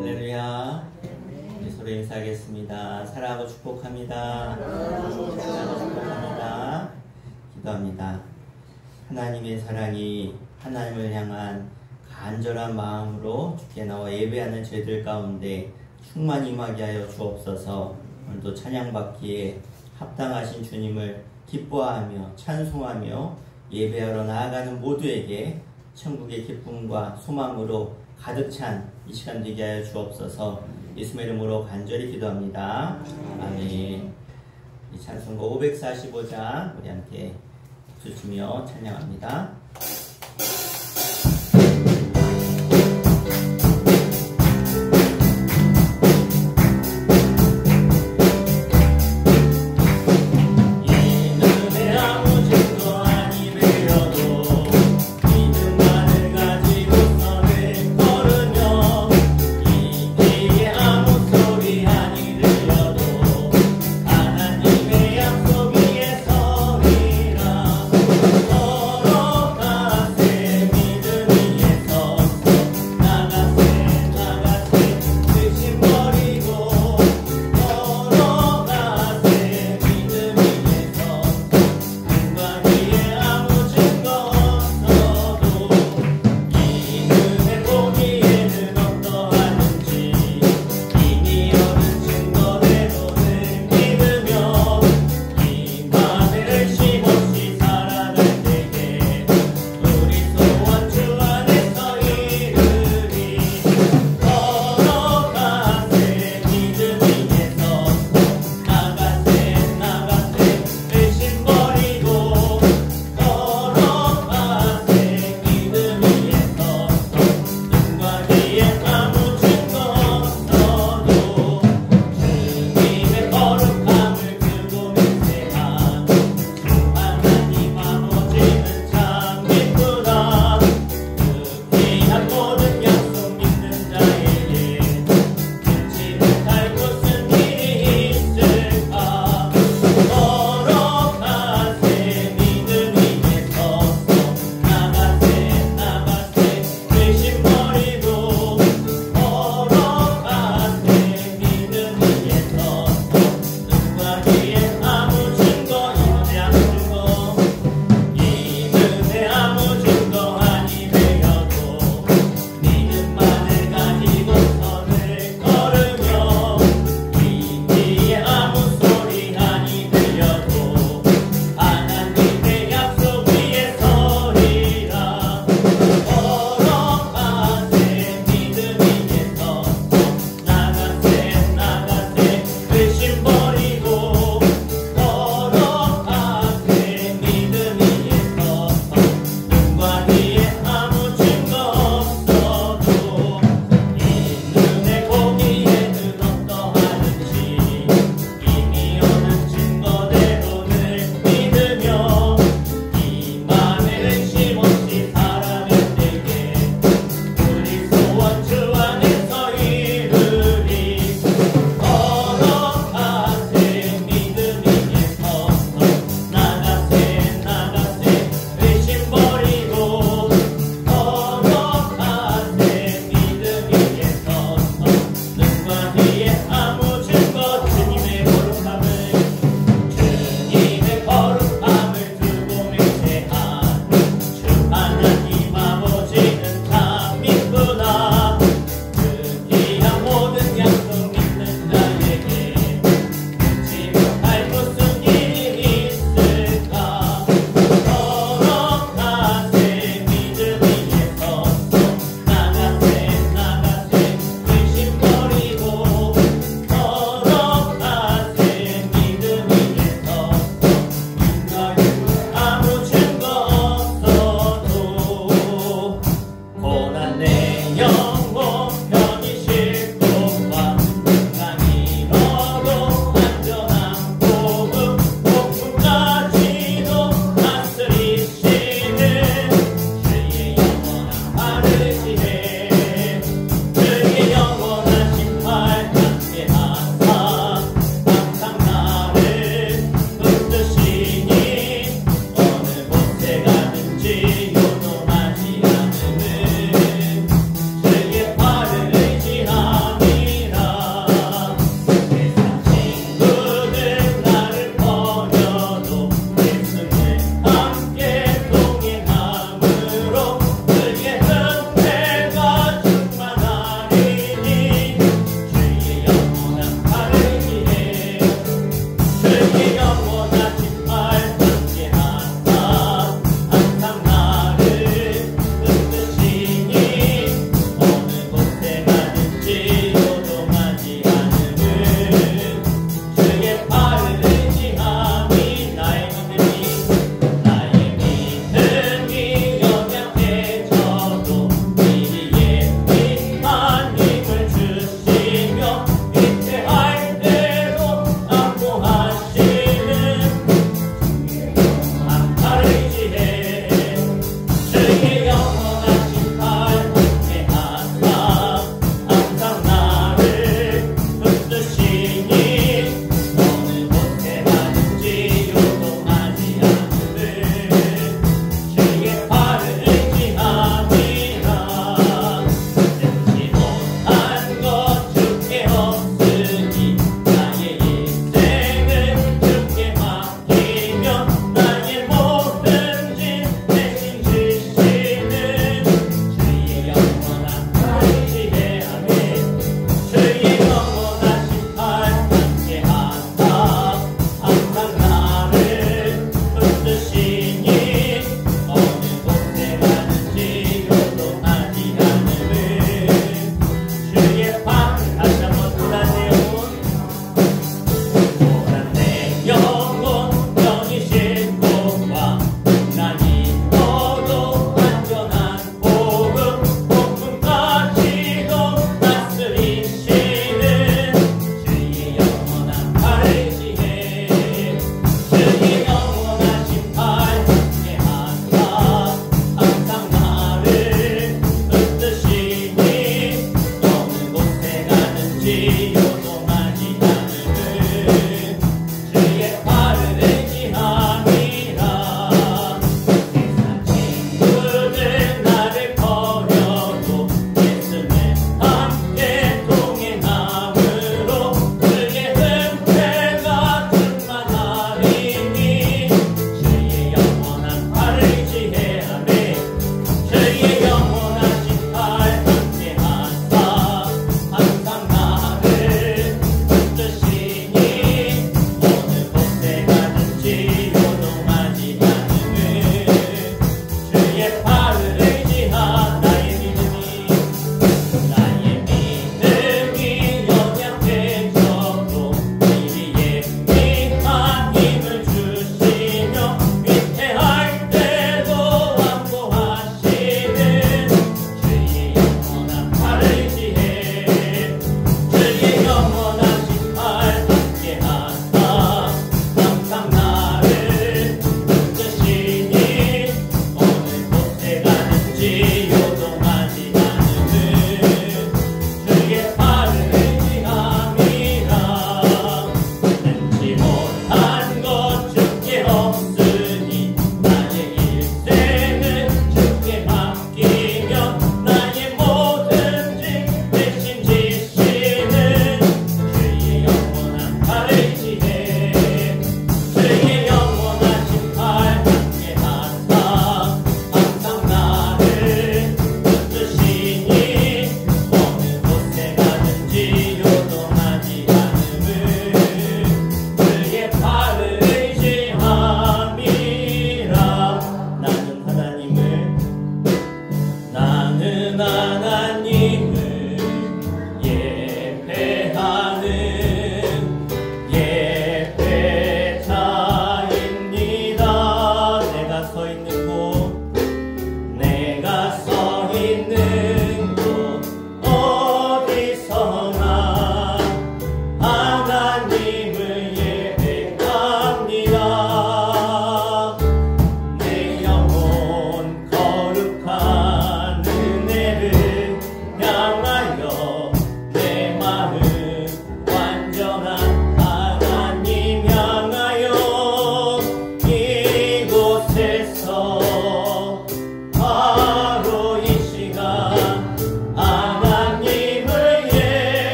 할렐루야. 우리 서로 인사하겠습니다. 사랑하고 축복합니다. 사랑하고 축복합니다. 기도합니다. 하나님의 사랑이 하나님을 향한 간절한 마음으로 주께 나와 예배하는 저희들 가운데 충만히 임하게 하여 주옵소서. 오늘도 찬양받기에 합당하신 주님을 기뻐하며 찬송하며 예배하러 나아가는 모두에게 천국의 기쁨과 소망으로 가득 찬 이 시간 되게 하여 주옵소서. 예수의 이름으로 간절히 기도합니다. 아멘. 이 찬송가 545장 우리 함께 주시며 찬양합니다. 하나님의 약속 위에 서리라 서로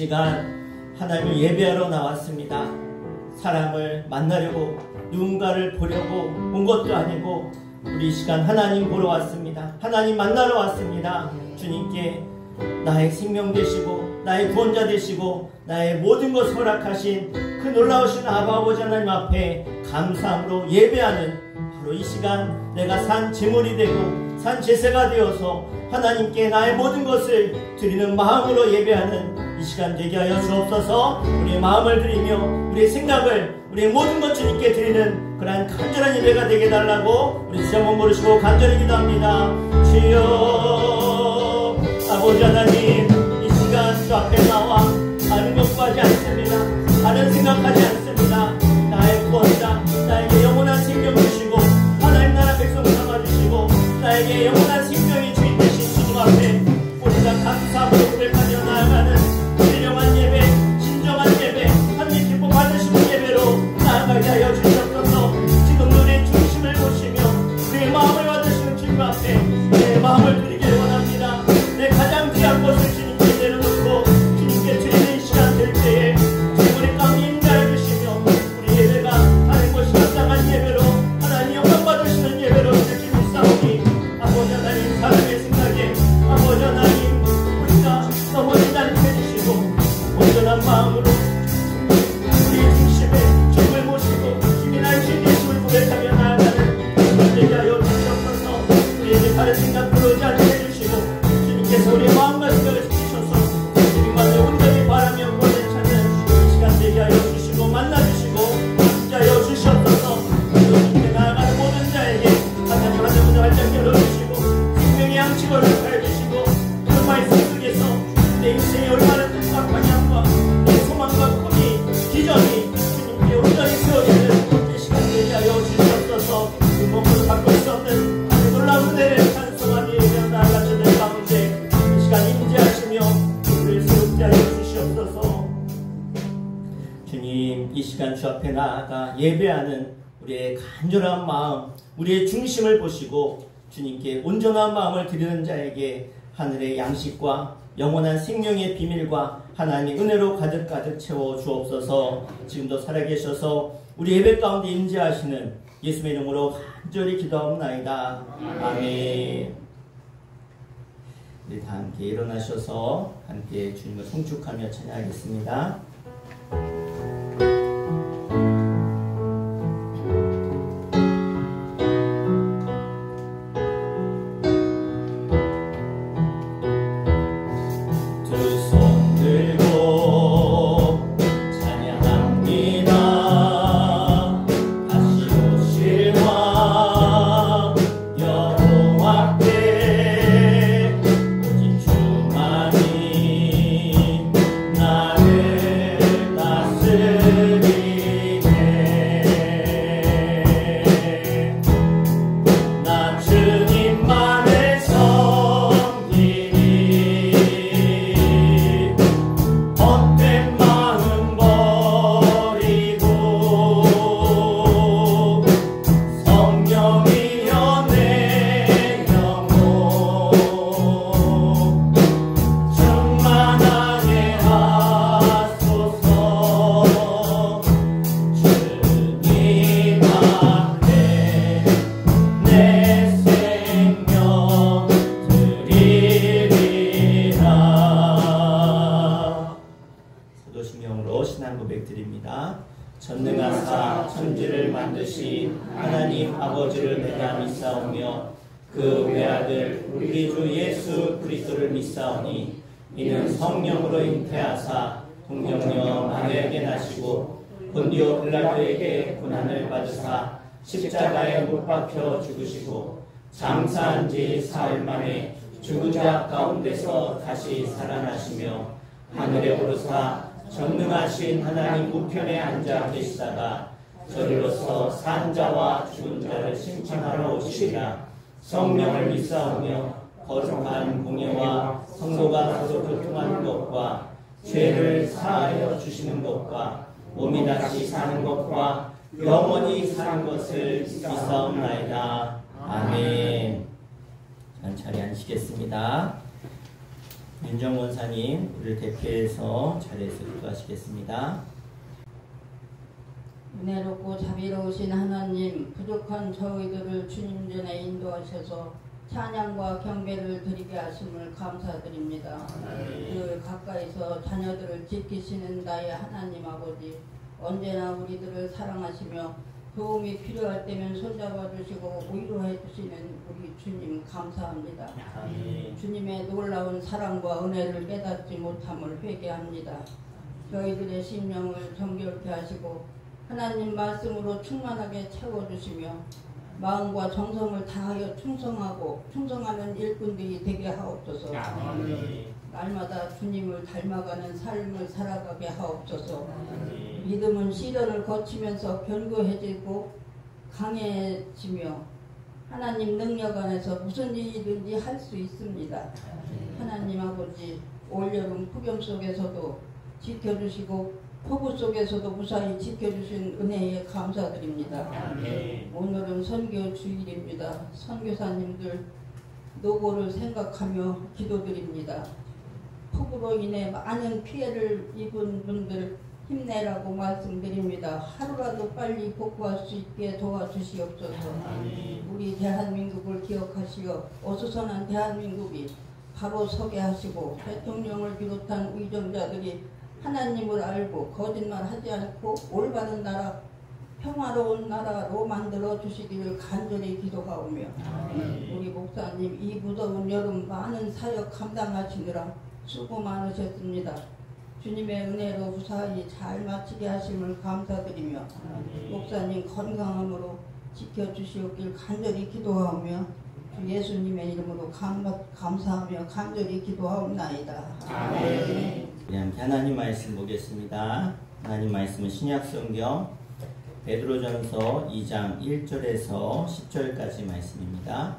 시간 하나님을 예배하러 나왔습니다. 사람을 만나려고 누군가를 보려고 온 것도 아니고 우리 이 시간 하나님 보러 왔습니다. 하나님 만나러 왔습니다. 주님께 나의 생명 되시고 나의 구원자 되시고 나의 모든 것을 허락하신 그 놀라우신 아버지 하나님 앞에 감사함으로 예배하는 바로 이 시간 내가 산 제물이 되고 산 제사가 되어서 하나님께 나의 모든 것을 드리는 마음으로 예배하는 이 시간 되게 하여 주옵소서. 우리의 마음을 드리며 우리의 생각을 우리의 모든 것 주님께 드리는 그러한 간절한 예배가 되게 달라고 우리 주여 한번 부르시고 간절히 기도합니다. 주여 아버지 하나님, 이 시간 주 앞에 나와 다른 것 구하지 않습니다. 다른 생각하지 않습니다. 나의 구원자, 나에게 영원한 생명 주시고 하나님 나라 백성 삼아주시고 나에게 영원한 생명의 주인 되신 주님 앞에 우리가 감사함으로 고백하며 나아가는 신령한 예배, 신정한 예배, 하나님 기뻐 받으시는 예배로 나아가게 하여 주시옵소서. 지금 우리의 중심을 보시며 우리의 마음을 받으시는 주님 앞에 내 마음을 드리길 원합니다. 내 가장 귀한 것을 주님께 내려놓고 주님께 드리는 시간 될 때에 우리 가운데 임하여 주시며 우리 예배가 하는 것이 합당한 예배로 하나님 영광 받으시는 예배로 되길 믿사오니 아버지 하나님 사람의 생각에 아버지 하나님 우리가 넘어진다는 해주시고 온전한 마음으로 우리의 중심에 주님을 모시고 주님이 나의 주인 되심을 고백하며 나아가는 되게 하여 주시옵소서. 우리에게 다른 생각 들어오지 않게 해주시고 주님께서 우리의 마음과 생각을 지키셔서 주님만을 온전히 바라며 구원을 찾는 시간 되게 하여 주시고 만나주시고 하여 주시옵소서. 주님께 나아가는 모든 자에게 하나님 하늘문을 활짝 열어주시고 생명의 양식을 허락해주시고 그 말씀 속에서 내 인생이 얼마나 뜻과 방향과 내 소망과 꿈이 기전이 주님께 온전히 세워지는 이 시간 되게 하여 주시옵소서. 그 몸으로 바꿀 수 없는 하늘 놀라운 은혜를 찬송하며 예배하며 나아가는 내 가운데 이 시간 임재하시며 우리를 세우게 하여 주시옵소서. 주님, 이 시간 주 앞에 나아가 예배하는 우리의 간절한 마음, 우리의 중심을 보시고 주님께 온전한 마음을 드리는 자에게 하늘의 양식과 영원한 생명의 비밀과 하나님의 은혜로 가득가득 채워 주옵소서. 지금도 살아계셔서 우리 예배 가운데 임재하시는 예수의 이름으로 간절히 기도하옵나이다. 아멘. 우리 다 함께 일어나셔서 함께 주님을 송축하며 찬양하겠습니다. 전능하사 천지를 만드신 하나님 아버지를 내가 믿사오며 그 외아들 우리 주 예수 그리스도를 믿사오니 이는 성령으로 잉태하사 동정녀 마리아에게 나시고 본디오 빌라도에게 고난을 받으사 십자가에 못 박혀 죽으시고 장사한 지 사흘 만에 죽은 자 가운데서 다시 살아나시며 하늘에 오르사 전능하신 하나님 우편에 앉아 계시다가 저리로서 산 자와 죽은 자를 심판하러 오시리라. 성령을 믿사오며 거룩한 공예와 성도가 서로 교통하는 것과 죄를 사하여 주시는 것과 몸이 다시 사는 것과 영원히 사는 것을 믿사옵나이다. 아멘. 자리 앉으시겠습니다. 윤정 원사님, 우리를 대표해서 자리에서 기도하시겠습니다. 은혜롭고 자비로우신 하나님, 부족한 저희들을 주님 전에 인도하셔서 찬양과 경배를 드리게 하심을 감사드립니다. 늘 가까이서 자녀들을 지키시는 나의 하나님 아버지, 언제나 우리들을 사랑하시며 도움이 필요할 때면 손잡아 주시고 위로해 주시는 우리 주님 감사합니다. 주님의 놀라운 사랑과 은혜를 깨닫지 못함을 회개합니다. 저희들의 심령을 정결케 하시고 하나님 말씀으로 충만하게 채워주시며 마음과 정성을 다하여 충성하는 일꾼들이 되게 하옵소서. 날마다 주님을 닮아가는 삶을 살아가게 하옵소서. 믿음은 시련을 거치면서 견고해지고 강해지며 하나님 능력 안에서 무슨 일이든지 할 수 있습니다. 하나님 아버지, 올여름 폭염 속에서도 지켜주시고 폭우 속에서도 무사히 지켜주신 은혜에 감사드립니다. 오늘은 선교 주일입니다. 선교사님들 노고를 생각하며 기도드립니다. 폭우로 인해 많은 피해를 입은 분들 힘내라고 말씀드립니다. 하루라도 빨리 복구할 수 있게 도와주시옵소서. 우리 대한민국을 기억하시어 어수선한 대한민국이 바로 서게 하시고 대통령을 비롯한 의정자들이 하나님을 알고 거짓말하지 않고 올바른 나라, 평화로운 나라로 만들어 주시기를 간절히 기도하오며 우리 목사님 이 무더운 여름 많은 사역 감당하시느라 수고 많으셨습니다. 주님의 은혜로 무사히 잘 마치게 하심을 감사드리며 목사님 건강함으로 지켜주시옵길 간절히 기도하오며 주 예수님의 이름으로 감사하며 간절히 기도하옵나이다. 아멘. 함께 하나님 말씀 보겠습니다. 하나님 말씀은 신약성경 베드로전서 2장 1절에서 10절까지 말씀입니다.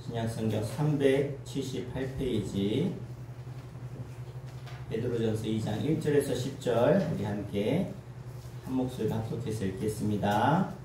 신약성경 378페이지 베드로전서 2장 1절에서 10절 우리 함께 한 목소리 합독해서 읽겠습니다.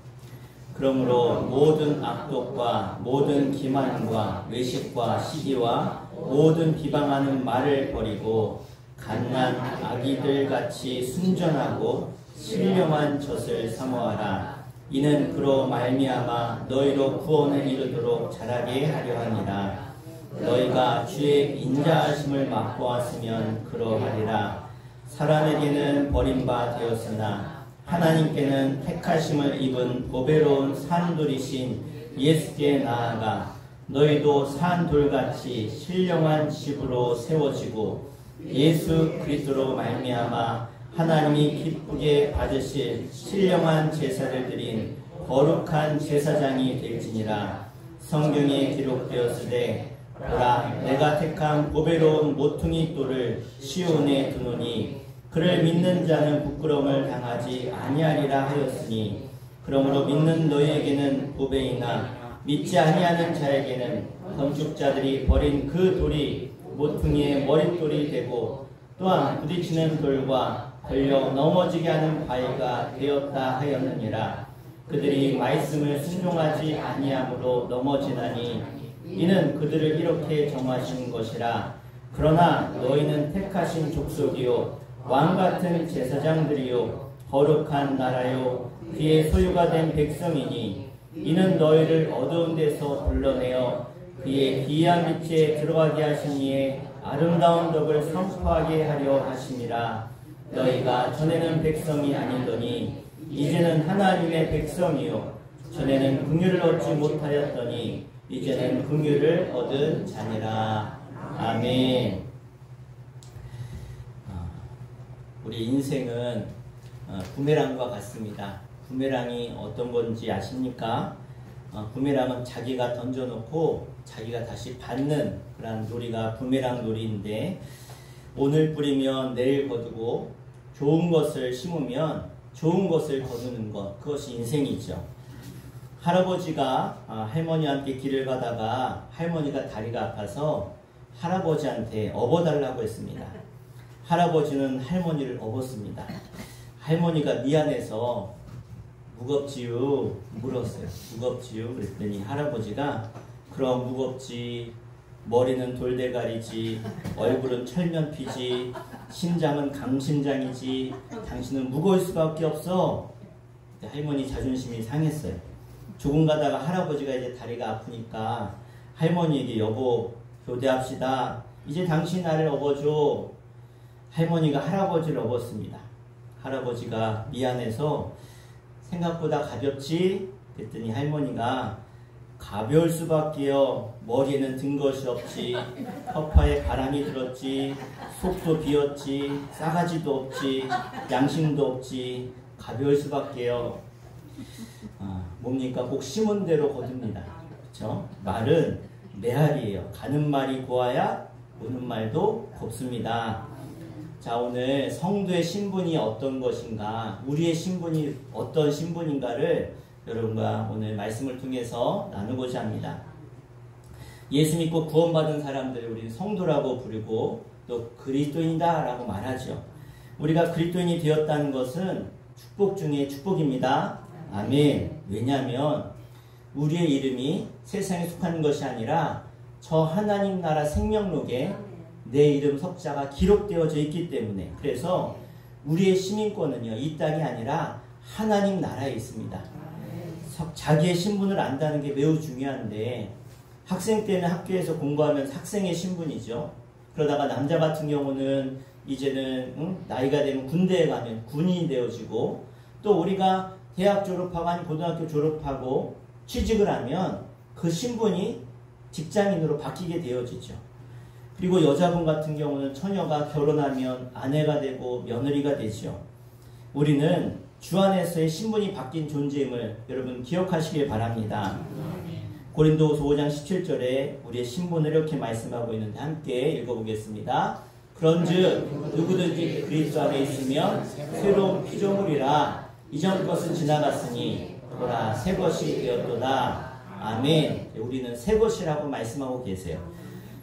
그러므로 모든 악독과 모든 기만과 외식과 시기와 모든 비방하는 말을 버리고 갓난 아기들 같이 순전하고 신령한 젖을 사모하라. 이는 그로 말미암아 너희로 구원을 이루도록 자라게 하려 함이라. 너희가 주의 인자하심을 맛보았으면 그러하리라. 사람에게는 버림바 되었으나 하나님께는 택하심을 입은 보배로운 산돌이신 예수께 나아가 너희도 산돌같이 신령한 집으로 세워지고 예수 그리스도로 말미암아 하나님이 기쁘게 받으실 신령한 제사를 드린 거룩한 제사장이 될지니라. 성경에 기록되었으되 보라, 내가 택한 보배로운 모퉁이 돌을 시온에 두노니 그를 믿는 자는 부끄러움을 당하지 아니하리라 하였으니, 그러므로 믿는 너희에게는 보배이나 믿지 아니하는 자에게는 건축자들이 버린 그 돌이 모퉁이의 머릿돌이 되고 또한 부딪히는 돌과 걸려 넘어지게 하는 바위가 되었다 하였느니라. 그들이 말씀을 순종하지 아니함으로 넘어지나니 이는 그들을 이렇게 정하신 것이라. 그러나 너희는 택하신 족속이요 왕같은 제사장들이요 거룩한 나라요 그의 소유가 된 백성이니 이는 너희를 어두운 데서 불러내어 그의 기이한 빛에 들어가게 하신 이의 아름다운 덕을 선포하게 하려 하심이라. 너희가 전에는 백성이 아니더니 이제는 하나님의 백성이요 전에는 긍휼을 얻지 못하였더니 이제는 긍휼을 얻은 자니라. 아멘. 우리 인생은 부메랑과 같습니다. 부메랑이 어떤 건지 아십니까? 부메랑은 자기가 던져놓고 자기가 다시 받는 그런 놀이가 부메랑 놀이인데, 오늘 뿌리면 내일 거두고 좋은 것을 심으면 좋은 것을 거두는 것, 그것이 인생이죠. 할아버지가 할머니한테 길을 가다가 할머니가 다리가 아파서 할아버지한테 업어달라고 했습니다. 할아버지는 할머니를 업었습니다. 할머니가 미안해서 무겁지요? 물었어요. 무겁지요? 그랬더니 할아버지가 그럼 무겁지, 머리는 돌대가리지, 얼굴은 철면피지, 심장은 강심장이지, 당신은 무거울 수밖에 없어. 할머니 자존심이 상했어요. 조금 가다가 할아버지가 이제 다리가 아프니까 할머니에게 여보 교대합시다. 이제 당신 나를 업어줘. 할머니가 할아버지를 업었습니다. 할아버지가 미안해서 생각보다 가볍지? 그랬더니 할머니가 가벼울 수밖에요. 머리에는 든 것이 없지. 허파에 바람이 들었지. 속도 비었지. 싸가지도 없지. 양심도 없지. 가벼울 수밖에요. 뭡니까? 꼭 심은 대로 거둡니다. 그렇죠? 말은 메아리예요. 가는 말이 고와야 오는 말도 곱습니다. 자, 오늘 성도의 신분이 어떤 것인가, 우리의 신분이 어떤 신분인가를 여러분과 오늘 말씀을 통해서 나누고자 합니다. 예수 믿고 구원받은 사람들을 우리는 성도라고 부르고 또 그리스도인이다 라고 말하죠. 우리가 그리스도인이 되었다는 것은 축복 중에 축복입니다. 아멘. 왜냐하면 우리의 이름이 세상에 속한 것이 아니라 저 하나님 나라 생명록에 내 이름 석자가 기록되어져 있기 때문에, 그래서 우리의 시민권은요, 이 땅이 아니라 하나님 나라에 있습니다. 자기의 신분을 안다는 게 매우 중요한데, 학생 때는 학교에서 공부하면 학생의 신분이죠. 그러다가 남자 같은 경우는 이제는 나이가 되면 군대에 가면 군인이 되어지고, 또 우리가 대학 졸업하고 아니 고등학교 졸업하고 취직을 하면 그 신분이 직장인으로 바뀌게 되어지죠. 그리고 여자분 같은 경우는 처녀가 결혼하면 아내가 되고 며느리가 되죠. 우리는 주 안에서의 신분이 바뀐 존재임을 여러분 기억하시길 바랍니다. 고린도후서 5장 17절에 우리의 신분을 이렇게 말씀하고 있는데 함께 읽어보겠습니다. 그런즉 누구든지 그리스도 안에 있으면 새로운 피조물이라, 이전 것은 지나갔으니 보라 새 것이 되었도다. 아멘. 우리는 새 것이라고 말씀하고 계세요.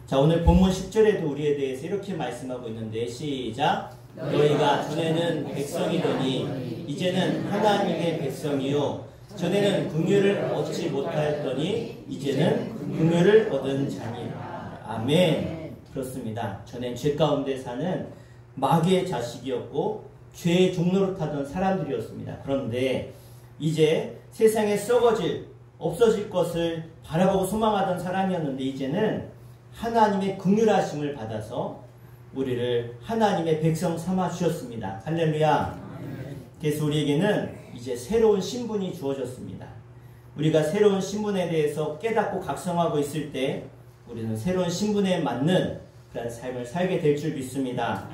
자, 오늘 본문 10절에도 우리에 대해서 이렇게 말씀하고 있는데, 시작. 너희가 전에는 백성이더니 이제는 하나님의 백성이요, 전에는 긍휼을 얻지 못하였더니 이제는 긍휼을 얻은 자니라. 아멘. 그렇습니다. 전엔 죄 가운데 사는 마귀의 자식이었고 죄의 종로를 타던 사람들이었습니다. 그런데 이제 세상에 썩어질, 없어질 것을 바라보고 소망하던 사람이었는데, 이제는 하나님의 긍휼하심을 받아서 우리를 하나님의 백성 삼아 주셨습니다. 할렐루야. 그래서 우리에게는 이제 새로운 신분이 주어졌습니다. 우리가 새로운 신분에 대해서 깨닫고 각성하고 있을 때 우리는 새로운 신분에 맞는 그런 삶을 살게 될 줄 믿습니다.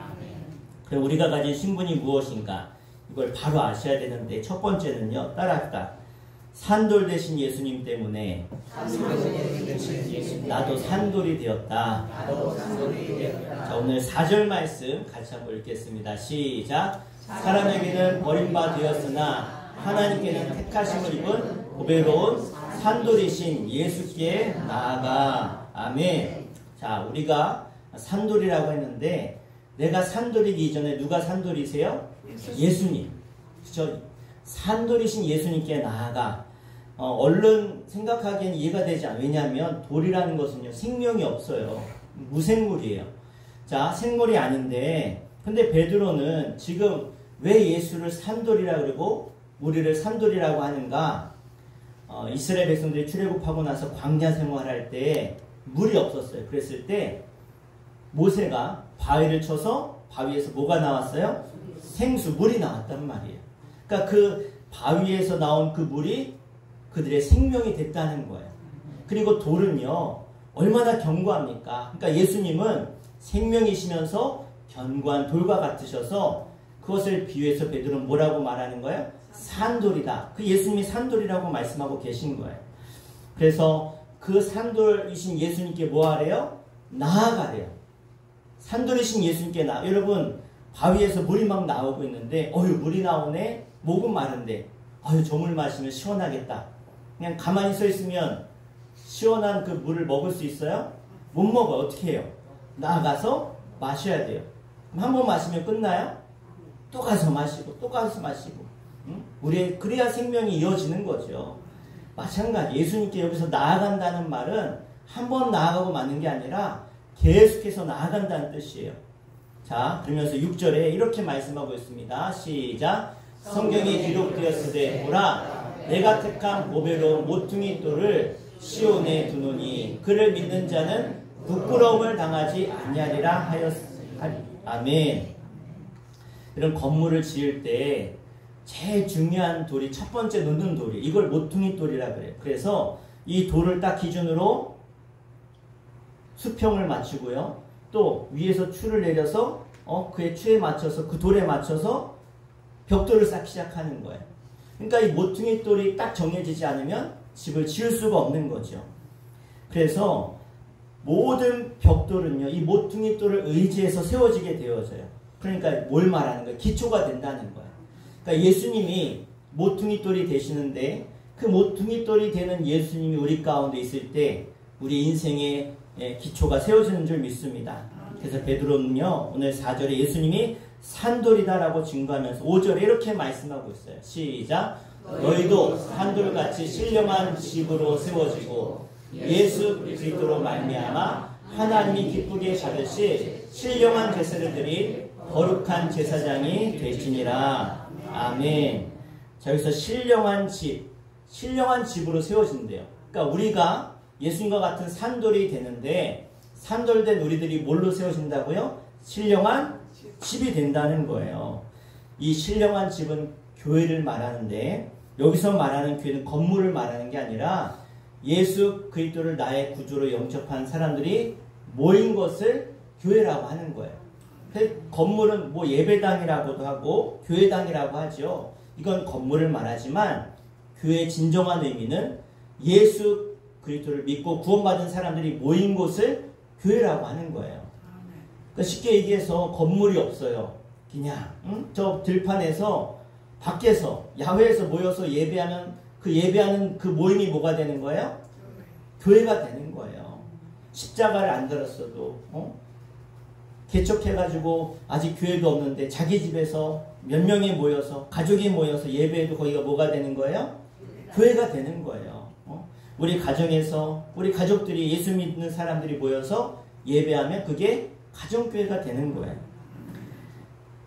그럼 우리가 가진 신분이 무엇인가? 이걸 바로 아셔야 되는데, 첫 번째는요, 따라합시다. 산돌 되신 예수님 때문에 나도 산돌이 되었다. 자, 오늘 4절 말씀 같이 한번 읽겠습니다. 시작. 사람에게는 버림바 되었으나 하나님께는 택하심을 입은 보배로운 산돌이신 예수께 나아가. 아멘. 자, 우리가 산돌이라고 했는데, 내가 산돌이기 이전에 누가 산돌이세요? 예수님. 그렇죠? 산돌이신 예수님께 나아가. 얼른 생각하기엔 이해가 되지 않아요. 왜냐하면 돌이라는 것은요, 생명이 없어요. 무생물이에요. 자, 생물이 아닌데, 근데 베드로는 지금 왜 예수를 산돌이라 그러고 우리를 산돌이라고 하는가? 이스라엘 백성들이 출애굽하고 나서 광야 생활할 때 물이 없었어요. 그랬을 때 모세가 바위를 쳐서 바위에서 뭐가 나왔어요? 생수, 물이 나왔단 말이에요. 그러니까 그 바위에서 나온 그 물이 그들의 생명이 됐다는 거예요. 그리고 돌은요, 얼마나 견고합니까? 그러니까 예수님은 생명이시면서 견고한 돌과 같으셔서 그것을 비유해서 베드로는 뭐라고 말하는 거예요? 산돌이다. 그 예수님이 산돌이라고 말씀하고 계신 거예요. 그래서 그 산돌이신 예수님께 뭐 하래요? 나아가래요. 산돌이신 예수님께 여러분, 바위에서 물이 막 나오고 있는데, 물이 나오네? 목은 마른데, 저 물 마시면 시원하겠다. 그냥 가만히 서 있으면 시원한 그 물을 먹을 수 있어요? 못 먹어요. 어떻게 해요? 나가서 마셔야 돼요. 그럼 한 번 마시면 끝나요? 또 가서 마시고, 또 가서 마시고. 그래야 생명이 이어지는 거죠. 마찬가지, 예수님께 여기서 나아간다는 말은 한 번 나아가고 마는 게 아니라 계속해서 나아간다는 뜻이에요. 자, 그러면서 6절에 이렇게 말씀하고 있습니다. 시작. 성경에 기록되었으되 보라 내가 택한 보배로운 모퉁이 돌을 시온에 두노니 그를 믿는 자는 부끄러움을 당하지 아니하리라 하였으니. 아멘. 이런 건물을 지을 때 제일 중요한 돌이 첫 번째 놓는 돌이 이걸 모퉁이 돌이라 그래요. 그래서 이 돌을 딱 기준으로 수평을 맞추고요. 또 위에서 추를 내려서 그의 추에 맞춰서 그 돌에 맞춰서 벽돌을 쌓기 시작하는 거예요. 그러니까 이 모퉁이 돌이 딱 정해지지 않으면 집을 지을 수가 없는 거죠. 그래서 모든 벽돌은요, 이 모퉁이 돌을 의지해서 세워지게 되어져요. 그러니까 뭘 말하는 거예요? 기초가 된다는 거예요. 그러니까 예수님이 모퉁이 돌이 되시는데 그 모퉁이 돌이 되는 예수님이 우리 가운데 있을 때 우리 인생의 기초가 세워지는 줄 믿습니다. 그래서 베드로는요, 오늘 4절에 예수님이 산돌이다라고 증거하면서 5절에 이렇게 말씀하고 있어요. 시작. 너희도 산돌같이 신령한 집으로 세워지고 예수 그리스도로 말미암아 하나님이 기쁘게 받으실 신령한 제사를 드린 거룩한 제사장이 되시니라. 아멘. 자, 여기서 신령한 집으로 세워진대요. 그러니까 우리가 예수님과 같은 산돌이 되는데 산돌된 우리들이 뭘로 세워진다고요? 신령한 집이 된다는 거예요. 이 신령한 집은 교회를 말하는데 여기서 말하는 교회는 건물을 말하는 게 아니라 예수 그리스도를 나의 구주로 영접한 사람들이 모인 것을 교회라고 하는 거예요. 건물은 뭐 예배당이라고도 하고 교회당이라고 하죠. 이건 건물을 말하지만 교회의 진정한 의미는 예수 그리스도를 믿고 구원받은 사람들이 모인 곳을 교회라고 하는 거예요. 그러니까 쉽게 얘기해서 건물이 없어요. 그냥 저 들판에서 밖에서 야외에서 모여서 예배하는 그 모임이 뭐가 되는 거예요? 교회가 되는 거예요. 십자가를 안 들었어도 개척해가지고 아직 교회도 없는데 자기 집에서 몇 명이 모여서 가족이 모여서 예배해도 거기가 뭐가 되는 거예요? 교회가 되는 거예요. 우리 가정에서 우리 가족들이 예수 믿는 사람들이 모여서 예배하면 그게 가정교회가 되는 거예요.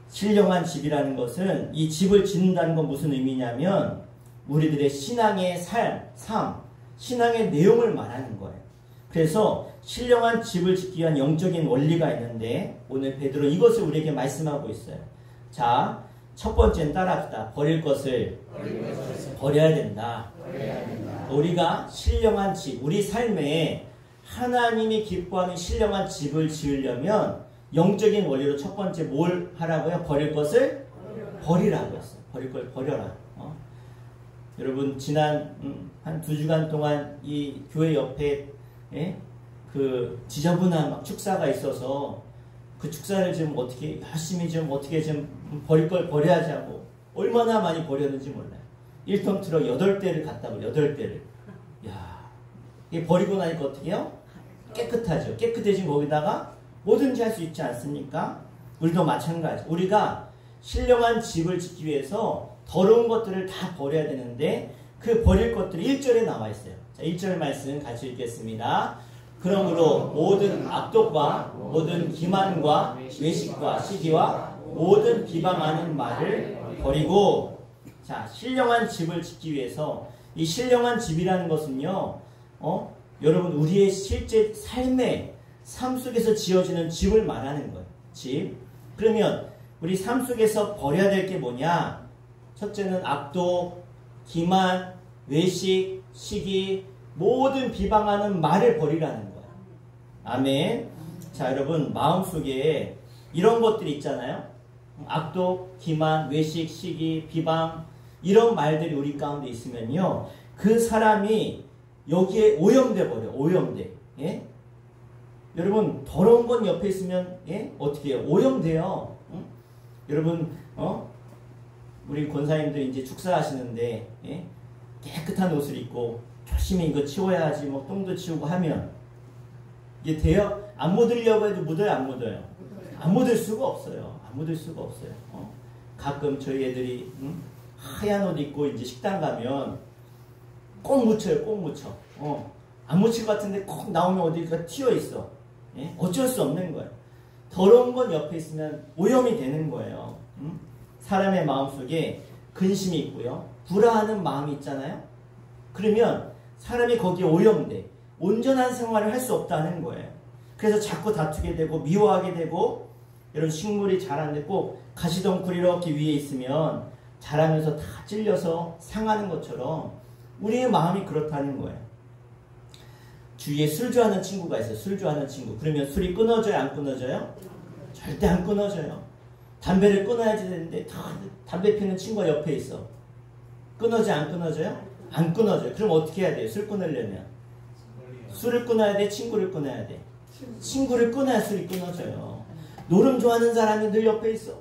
신령한 집이라는 것은 이 집을 짓는다는 건 무슨 의미냐면 우리들의 신앙의 삶, 신앙의 내용을 말하는 거예요. 그래서 신령한 집을 짓기 위한 영적인 원리가 있는데 오늘 베드로 이것을 우리에게 말씀하고 있어요. 자, 첫 번째는 따라합시다. 버릴 것을 버려야 된다. 우리가 신령한 집, 우리 삶에 하나님이 기뻐하는 신령한 집을 지으려면 영적인 원리로 첫 번째 뭘 하라고요? 버릴 것을 버리라고 했어요. 버릴 걸 버려라. 여러분 지난 한 2주간 동안 이 교회 옆에 그 지저분한 막 축사가 있어서 그 축사를 좀 어떻게 열심히 좀 어떻게 좀 버릴 걸 버려야지 하고 얼마나 많이 버렸는지 몰라요. 1톤 트럭 8대를 갖다 버려. 8대를. 야, 이게 버리고 나니까 어떻게 해요? 깨끗하죠. 깨끗해진 거기다가 뭐든지 할 수 있지 않습니까? 우리도 마찬가지. 우리가 신령한 집을 짓기 위해서 더러운 것들을 다 버려야 되는데 그 버릴 것들이 1절에 나와 있어요. 자, 1절 말씀 같이 읽겠습니다. 그러므로 모든 악독과 모든 기만과 외식과 시기와 모든 비방하는 말을 버리고. 자, 신령한 집을 짓기 위해서 이 신령한 집이라는 것은요, 여러분 우리의 실제 삶 속에서 지어지는 집을 말하는 거예요. 집. 그러면 우리 삶 속에서 버려야 될 게 뭐냐? 첫째는 악독, 기만, 외식, 시기, 모든 비방하는 말을 버리라는 거예요. 아멘. 자, 여러분 마음속에 이런 것들이 있잖아요. 악독, 기만, 외식, 시기, 비방 이런 말들이 우리 가운데 있으면요, 그 사람이 여기에 오염돼 버려. 오염돼. 예? 여러분 더러운 건 옆에 있으면 어떻게 해요? 오염돼요. 응? 여러분 우리 권사님들 이제 축사하시는데 깨끗한 옷을 입고 열심히 이거 치워야지 뭐 똥도 치우고 하면 이게 돼요? 안 묻으려고 해도 묻어요? 안 묻어요? 안 묻을 수가 없어요. 안 묻을 수가 없어요. 가끔 저희 애들이 하얀 옷 입고 이제 식당 가면 꼭 묻혀요. 꼭 묻혀. 안 묻힐 것 같은데 콕 나오면 어디가 튀어 있어. 예? 어쩔 수 없는 거예요. 더러운 건 옆에 있으면 오염이 되는 거예요. 사람의 마음속에 근심이 있고요. 불화하는 마음이 있잖아요. 그러면 사람이 거기에 오염돼. 온전한 생활을 할 수 없다는 거예요. 그래서 자꾸 다투게 되고 미워하게 되고 이런 식물이 자라는데 꼭 가시덩굴이 이렇게 위에 있으면 자라면서 다 찔려서 상하는 것처럼 우리의 마음이 그렇다는 거예요. 주위에 술 좋아하는 친구가 있어요. 술 좋아하는 친구. 그러면 술이 끊어져요? 안 끊어져요? 절대 안 끊어져요. 담배를 끊어야지 되는데 담배 피우는 친구가 옆에 있어. 끊어져? 안 끊어져요? 안 끊어져요. 그럼 어떻게 해야 돼요? 술 끊으려면? 술을 끊어야 돼? 친구를 끊어야 돼? 친구를 끊어야 술이 끊어져요. 노름 좋아하는 사람이 늘 옆에 있어.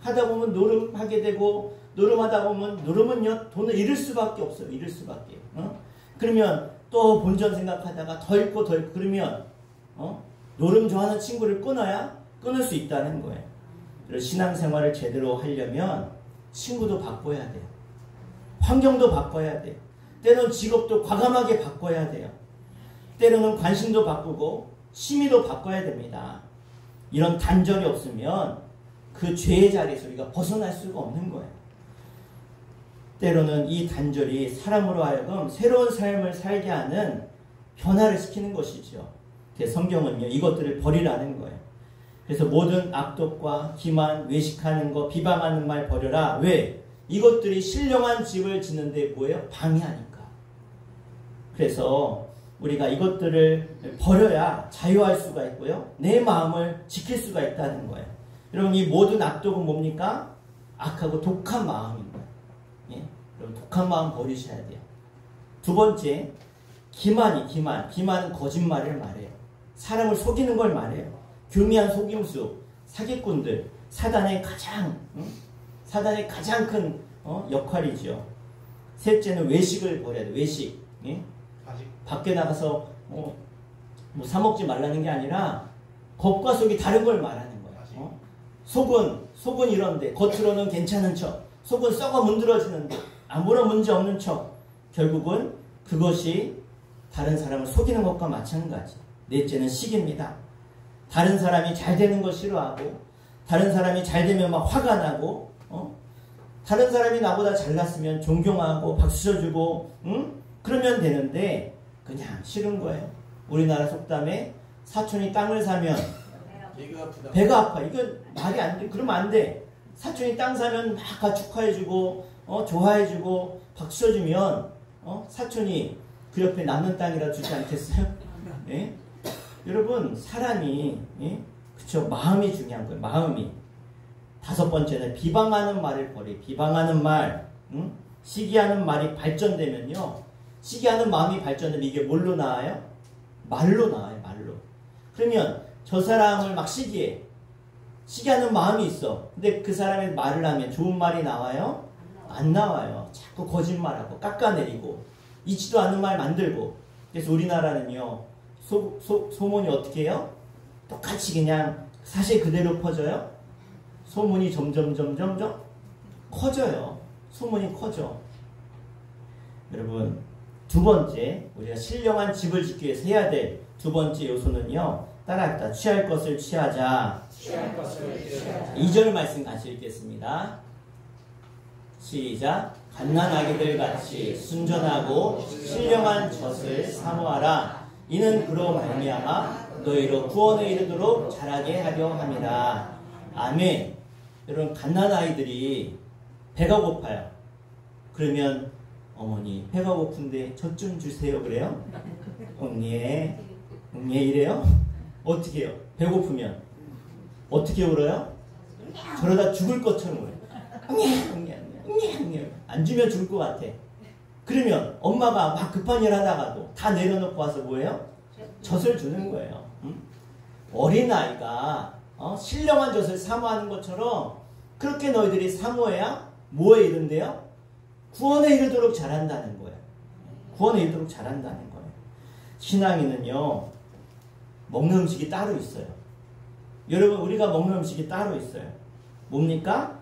하다 보면 노름하게 되고 노름하다 보면 노름은요 돈을 잃을 수밖에 없어요. 잃을 수밖에. 그러면 또 본전 생각하다가 더 잃고 더 잃고 그러면 노름 좋아하는 친구를 끊어야 끊을 수 있다는 거예요. 그래서 신앙생활을 제대로 하려면 친구도 바꿔야 돼요. 환경도 바꿔야 돼요. 때로는 직업도 과감하게 바꿔야 돼요. 때로는 관심도 바꾸고 취미도 바꿔야 됩니다. 이런 단절이 없으면 그 죄의 자리에서 우리가 벗어날 수가 없는 거예요. 때로는 이 단절이 사람으로 하여금 새로운 삶을 살게 하는 변화를 시키는 것이죠. 그래서 성경은요 이것들을 버리라는 거예요. 그래서 모든 악독과 기만, 외식하는 거, 비방하는 말 버려라. 왜? 이것들이 신령한 집을 짓는데 뭐예요? 방해하니까. 그래서 우리가 이것들을 버려야 자유할 수가 있고요. 내 마음을 지킬 수가 있다는 거예요. 여러분 이 모든 악독은 뭡니까? 악하고 독한 마음입니다. 예? 여러분 독한 마음 버리셔야 돼요. 두 번째, 기만은 거짓말을 말해요. 사람을 속이는 걸 말해요. 교미한 속임수, 사기꾼들, 사단의 가장 큰 역할이죠. 셋째는 외식을 버려야 돼요. 외식. 예? 밖에 나가서 뭐 사 먹지 말라는 게 아니라 겉과 속이 다른 걸 말하는 거예요. 속은 이런데 겉으로는 괜찮은 척, 속은 썩어 문드러지는데 아무런 문제 없는 척. 결국은 그것이 다른 사람을 속이는 것과 마찬가지. 넷째는 시기입니다. 다른 사람이 잘 되는 거 싫어하고 다른 사람이 잘 되면 막 화가 나고 다른 사람이 나보다 잘났으면 존경하고 박수 쳐주고 그러면 되는데 그냥 싫은 거예요. 우리나라 속담에 사촌이 땅을 사면 배가 아파. 이건 말이 안 돼. 그러면 안 돼. 사촌이 땅 사면 막 축하해주고 좋아해주고 박수 쳐주면 사촌이 그 옆에 남는 땅이라 주지 않겠어요? 예? 여러분 사람이 그쵸 마음이 중요한 거예요. 마음이. 다섯 번째는 비방하는 말을 버리. 비방하는 말, 시기하는 말이 발전되면요. 시기하는 마음이 발전되면 이게 뭘로 나와요? 말로 나와요. 말로. 그러면 저 사람을 막 시기하는 마음이 있어. 근데 그 사람이 말을 하면 좋은 말이 나와요? 안 나와요. 자꾸 거짓말하고 깎아내리고 있지도 않은 말 만들고. 그래서 우리나라는요. 소문이 어떻게 해요? 똑같이 그냥 사실 그대로 퍼져요. 소문이 점점 커져요. 소문이 커져. 여러분 두 번째 우리가 신령한 집을 짓기 위해서 해야 될 두 번째 요소는요. 따라합니다. 취할 것을 취하자. 2절 말씀 같이 읽겠습니다. 시작. 갓난아기들 같이 순전하고 신령한 젖을 사모하라. 이는 그로 말미암아 너희로 구원에 이르도록 자라게 하려 함이라. 아멘. 여러분 갓난아이들이 배가 고파요. 그러면 어머니 배가 고픈데 젖 좀 주세요 그래요? 응예 이래요? 어떻게 해요? 배고프면 어떻게 울어요? 저러다 죽을 것처럼 울어요. 응예 안 주면 죽을 것 같아. 그러면 엄마가 막 급한 일 하다가도 다 내려놓고 와서 뭐예요? 젖을 주는 거예요. 어린아이가 신령한 젖을 사모하는 것처럼 그렇게 너희들이 사모해야 뭐에 이른대요? 구원에 이르도록 자란다는 거예요. 구원에 이르도록 자란다는 거예요. 신앙인은요. 먹는 음식이 따로 있어요. 여러분 우리가 먹는 음식이 따로 있어요. 뭡니까?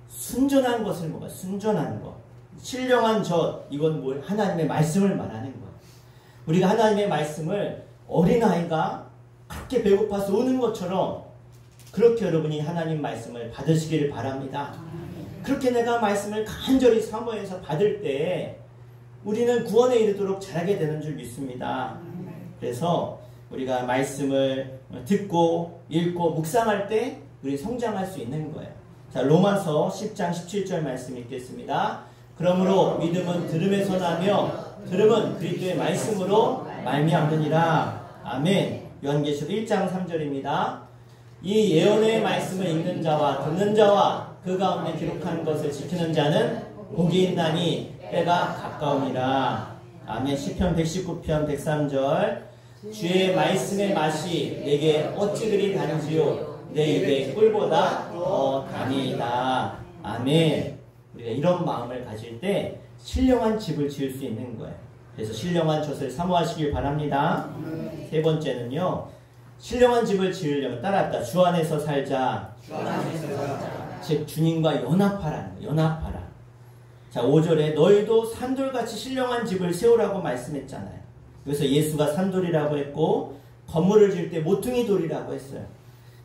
순전한 것을 먹어요. 순전한 것. 신령한 젖. 이건 뭘? 하나님의 말씀을 말하는 거예요. 우리가 하나님의 말씀을 어린아이가 그렇게 배고파서 우는 것처럼 그렇게 여러분이 하나님 말씀을 받으시기를 바랍니다. 그렇게 내가 말씀을 간절히 사모해서 받을 때 우리는 구원에 이르도록 자라게 되는 줄 믿습니다. 그래서 우리가 말씀을 듣고 읽고 묵상할 때 우리 성장할 수 있는 거예요. 자, 로마서 10장 17절 말씀 읽겠습니다. 그러므로 믿음은 들음에서 나며 들음은 그리스도의 말씀으로 말미암느니라. 아멘. 요한계시록 1장 3절입니다. 이 예언의 말씀을 읽는 자와 듣는 자와 그 가운데 기록한 것을 지키는 자는 복이 있나니 때가 가까우니라. 아멘. 시편 119편 103절. 주의 말씀의 맛이 내게 어찌 그리 단지요 내 입의 꿀보다 더 다니이다. 아멘. 우리가 이런 마음을 가질 때 신령한 집을 지을 수 있는 거예요. 그래서 신령한 젖을 사모하시길 바랍니다. 세 번째는요, 신령한 집을 지으려면 따라합다. 주 안에서 살자. 즉 주님과 연합하라는 거예요. 연합하라. 자, 5절에 너희도 산돌같이 신령한 집을 세우라고 말씀했잖아요. 그래서 예수가 산돌이라고 했고 건물을 지을 때 모퉁이 돌이라고 했어요.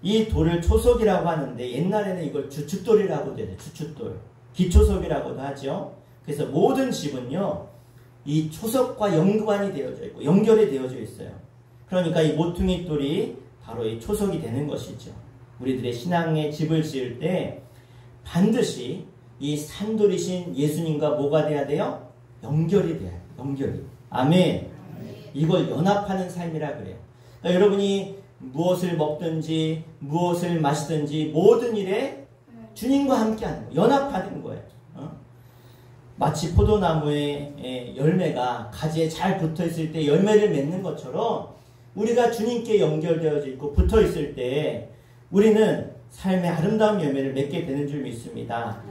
이 돌을 초석이라고 하는데 옛날에는 이걸 주춧돌이라고 되죠. 주춧돌. 기초석이라고도 하죠. 그래서 모든 집은요, 이 초석과 연관이 되어져 있고 연결이 되어져 있어요. 그러니까 이 모퉁이 돌이 바로 이 초석이 되는 것이죠. 우리들의 신앙의 집을 지을 때 반드시 이 산돌이신 예수님과 뭐가 돼야 돼요? 연결이 돼야 돼요. 연결이. 아멘. 이걸 연합하는 삶이라 그래요. 그러니까 여러분이 무엇을 먹든지 무엇을 마시든지 모든 일에 주님과 함께하는 거예요. 연합하는 거예요. 마치 포도나무의 열매가 가지에 잘 붙어있을 때 열매를 맺는 것처럼 우리가 주님께 연결되어져 있고 붙어있을 때 우리는 삶의 아름다운 열매를 맺게 되는 줄 믿습니다.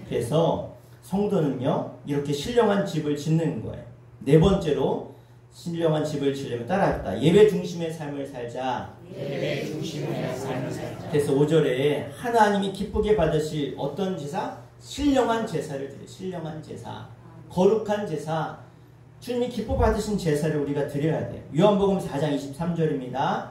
그래서 성도는요, 이렇게 신령한 집을 짓는 거예요. 네 번째로 신령한 집을 지으려면 따라합다. 예배 중심의 삶을 살자. 예배 중심의 삶을 살자. 그래서 5절에 하나님이 기쁘게 받으실 어떤 제사? 신령한 제사를 드려요. 신령한 제사. 거룩한 제사. 주님이 기뻐 받으신 제사를 우리가 드려야 돼요. 요한복음 4장 23절입니다.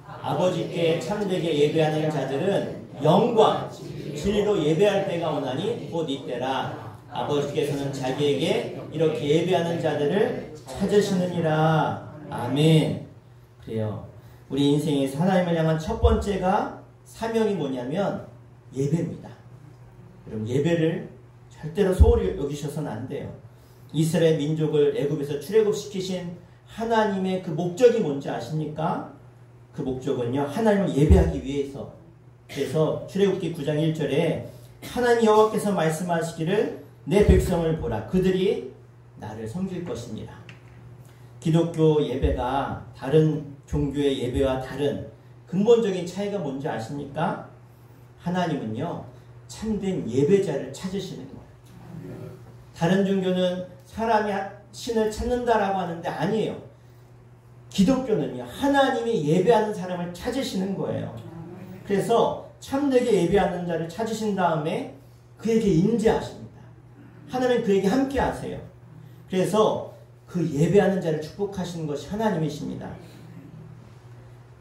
아버지께 참되게 예배하는 자들은 영광, 진리로 예배할 때가 오나니 곧 이때라. 아버지께서는 자기에게 이렇게 예배하는 자들을 찾으시느니라. 아멘. 그래요. 우리 인생에서 하나님을 향한 첫 번째가 사명이 뭐냐면 예배입니다. 여러분, 예배를 절대로 소홀히 여기셔서는 안 돼요. 이스라엘 민족을 애굽에서 출애굽시키신 하나님의 그 목적이 뭔지 아십니까? 그 목적은요, 하나님을 예배하기 위해서. 그래서 출애굽기 9장 1절에 하나님 여호와께서 말씀하시기를 내 백성을 보라. 그들이 나를 섬길 것입니다. 기독교 예배가 다른 종교의 예배와 다른 근본적인 차이가 뭔지 아십니까? 하나님은요, 참된 예배자를 찾으시는 거예요. 다른 종교는 사람이 신을 찾는다라고 하는데 아니에요. 기독교는요, 하나님이 예배하는 사람을 찾으시는 거예요. 그래서 참되게 예배하는 자를 찾으신 다음에 그에게 임재하십니다. 하나님은 그에게 함께 하세요. 그래서 그 예배하는 자를 축복하시는 것이 하나님이십니다.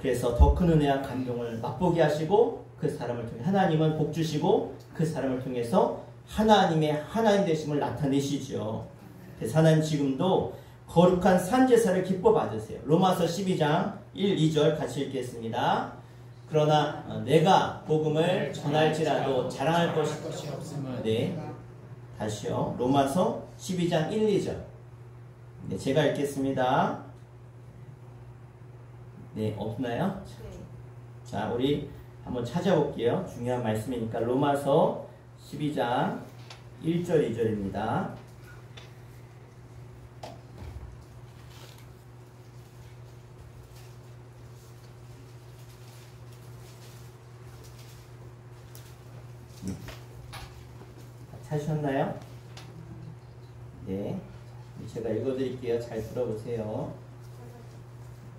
그래서 더 큰 은혜와 감동을 맛보게 하시고 그 사람을 통해 하나님은 복 주시고 그 사람을 통해서 하나님의 하나님 되심을 나타내시죠. 그래서 하나님 지금도 거룩한 산제사를 기뻐 받으세요. 로마서 12장 1, 2절 같이 읽겠습니다. 그러나 내가 복음을 전할지라도 자랑할 것이 없음을. 네, 다시요. 로마서 12장 1, 2절. 네, 제가 읽겠습니다. 네, 없나요? 자, 우리 한번 찾아볼게요. 중요한 말씀이니까. 로마서 12장 1절 2절입니다. 찾으셨나요? 네, 제가 읽어드릴게요. 잘 들어보세요.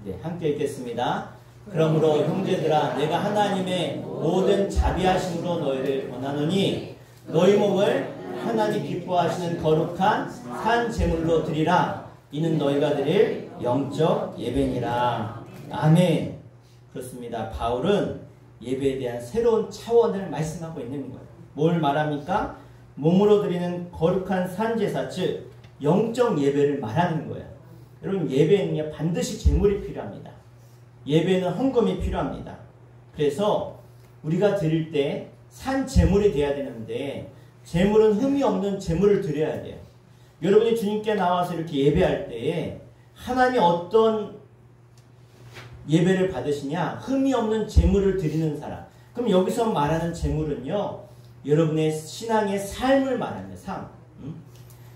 네, 함께 읽겠습니다. 그러므로 형제들아, 내가 하나님의 모든 자비하심으로 너희를 권하노니 너희 몸을 하나님 기뻐하시는 거룩한 산 제물로 드리라. 이는 너희가 드릴 영적 예배니라. 아멘. 그렇습니다. 바울은 예배에 대한 새로운 차원을 말씀하고 있는 거예요. 뭘 말합니까? 몸으로 드리는 거룩한 산제사, 즉 영적 예배를 말하는 거예요. 여러분, 예배는요 반드시 제물이 필요합니다. 예배는 헌금이 필요합니다. 그래서 우리가 드릴 때 산 제물이 돼야 되는데, 제물은 흠이 없는 제물을 드려야 돼요. 여러분이 주님께 나와서 이렇게 예배할 때에 하나님이 어떤 예배를 받으시냐? 흠이 없는 제물을 드리는 사람. 그럼 여기서 말하는 제물은요, 여러분의 신앙의 삶을 말합니다. 삶.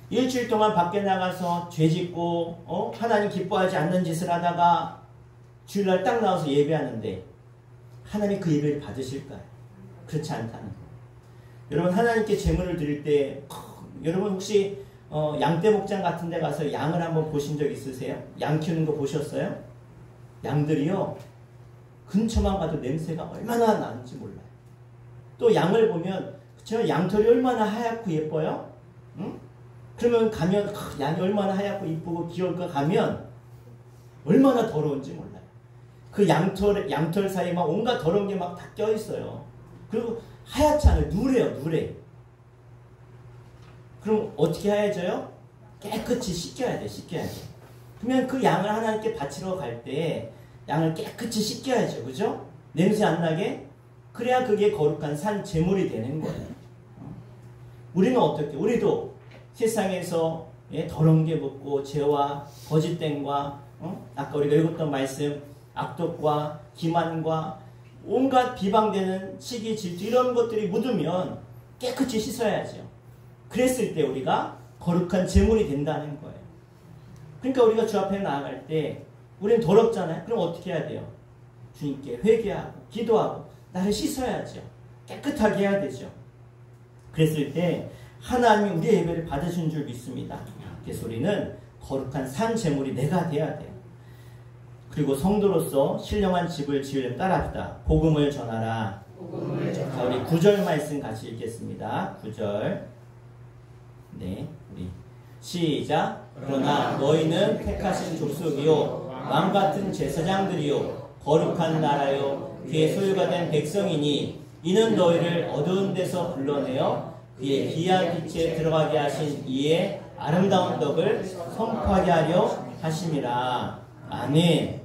일주일 동안 밖에 나가서 죄짓고 하나님 기뻐하지 않는 짓을 하다가 주일날 딱 나와서 예배하는데 하나님이 그 예배를 받으실까요? 그렇지 않다는 거예요. 여러분, 하나님께 제물을 드릴 때 여러분 혹시 양떼 목장 같은 데 가서 양을 한번 보신 적 있으세요? 양 키우는 거 보셨어요? 양들이요 근처만 가도 냄새가 얼마나 나는지 몰라요. 또 양을 보면 그쵸? 양털이 얼마나 하얗고 예뻐요? 응? 그러면 가면 양이 얼마나 하얗고 이쁘고 귀여울까 가면 얼마나 더러운지 몰라요. 그 양털 사이에 막 온갖 더러운 게 막 다 껴있어요. 그리고 하얗지 않아요. 누래요. 누래. 그럼 어떻게 하얘져요? 깨끗이 씻겨야 돼. 씻겨야 돼. 그러면 그 양을 하나님께 바치러 갈 때 양을 깨끗이 씻겨야죠. 그죠? 냄새 안 나게. 그래야 그게 거룩한 산 제물이 되는 거예요. 우리는 어떻게? 우리도 세상에서 더러운 게 묻고 죄와 거짓됨과 아까 우리가 읽었던 말씀 악독과 기만과 온갖 비방되는 시기 질투 이런 것들이 묻으면 깨끗이 씻어야죠. 그랬을 때 우리가 거룩한 제물이 된다는 거예요. 그러니까 우리가 주 앞에 나아갈 때 우리는 더럽잖아요. 그럼 어떻게 해야 돼요? 주님께 회개하고 기도하고 나를 씻어야죠. 깨끗하게 해야 되죠. 그랬을 때 하나님이 우리의 예배를 받으신 줄 믿습니다. 그래서 우리는 거룩한 산 제물이 내가 돼야 돼요. 그리고 성도로서 신령한 집을 지으려면 따라합시다. 복음을 전하라. 자, 우리 9절 말씀 같이 읽겠습니다. 9절. 네, 우리 시작. 그러나 너희는 택하신 족속이요 왕같은 제사장들이요 거룩한 나라요 그의 소유가 된 백성이니 이는 너희를 어두운 데서 불러내어 그의 귀한 빛에 들어가게 하신 이의 아름다운 덕을 선포하게 하려 하심이라. 아멘.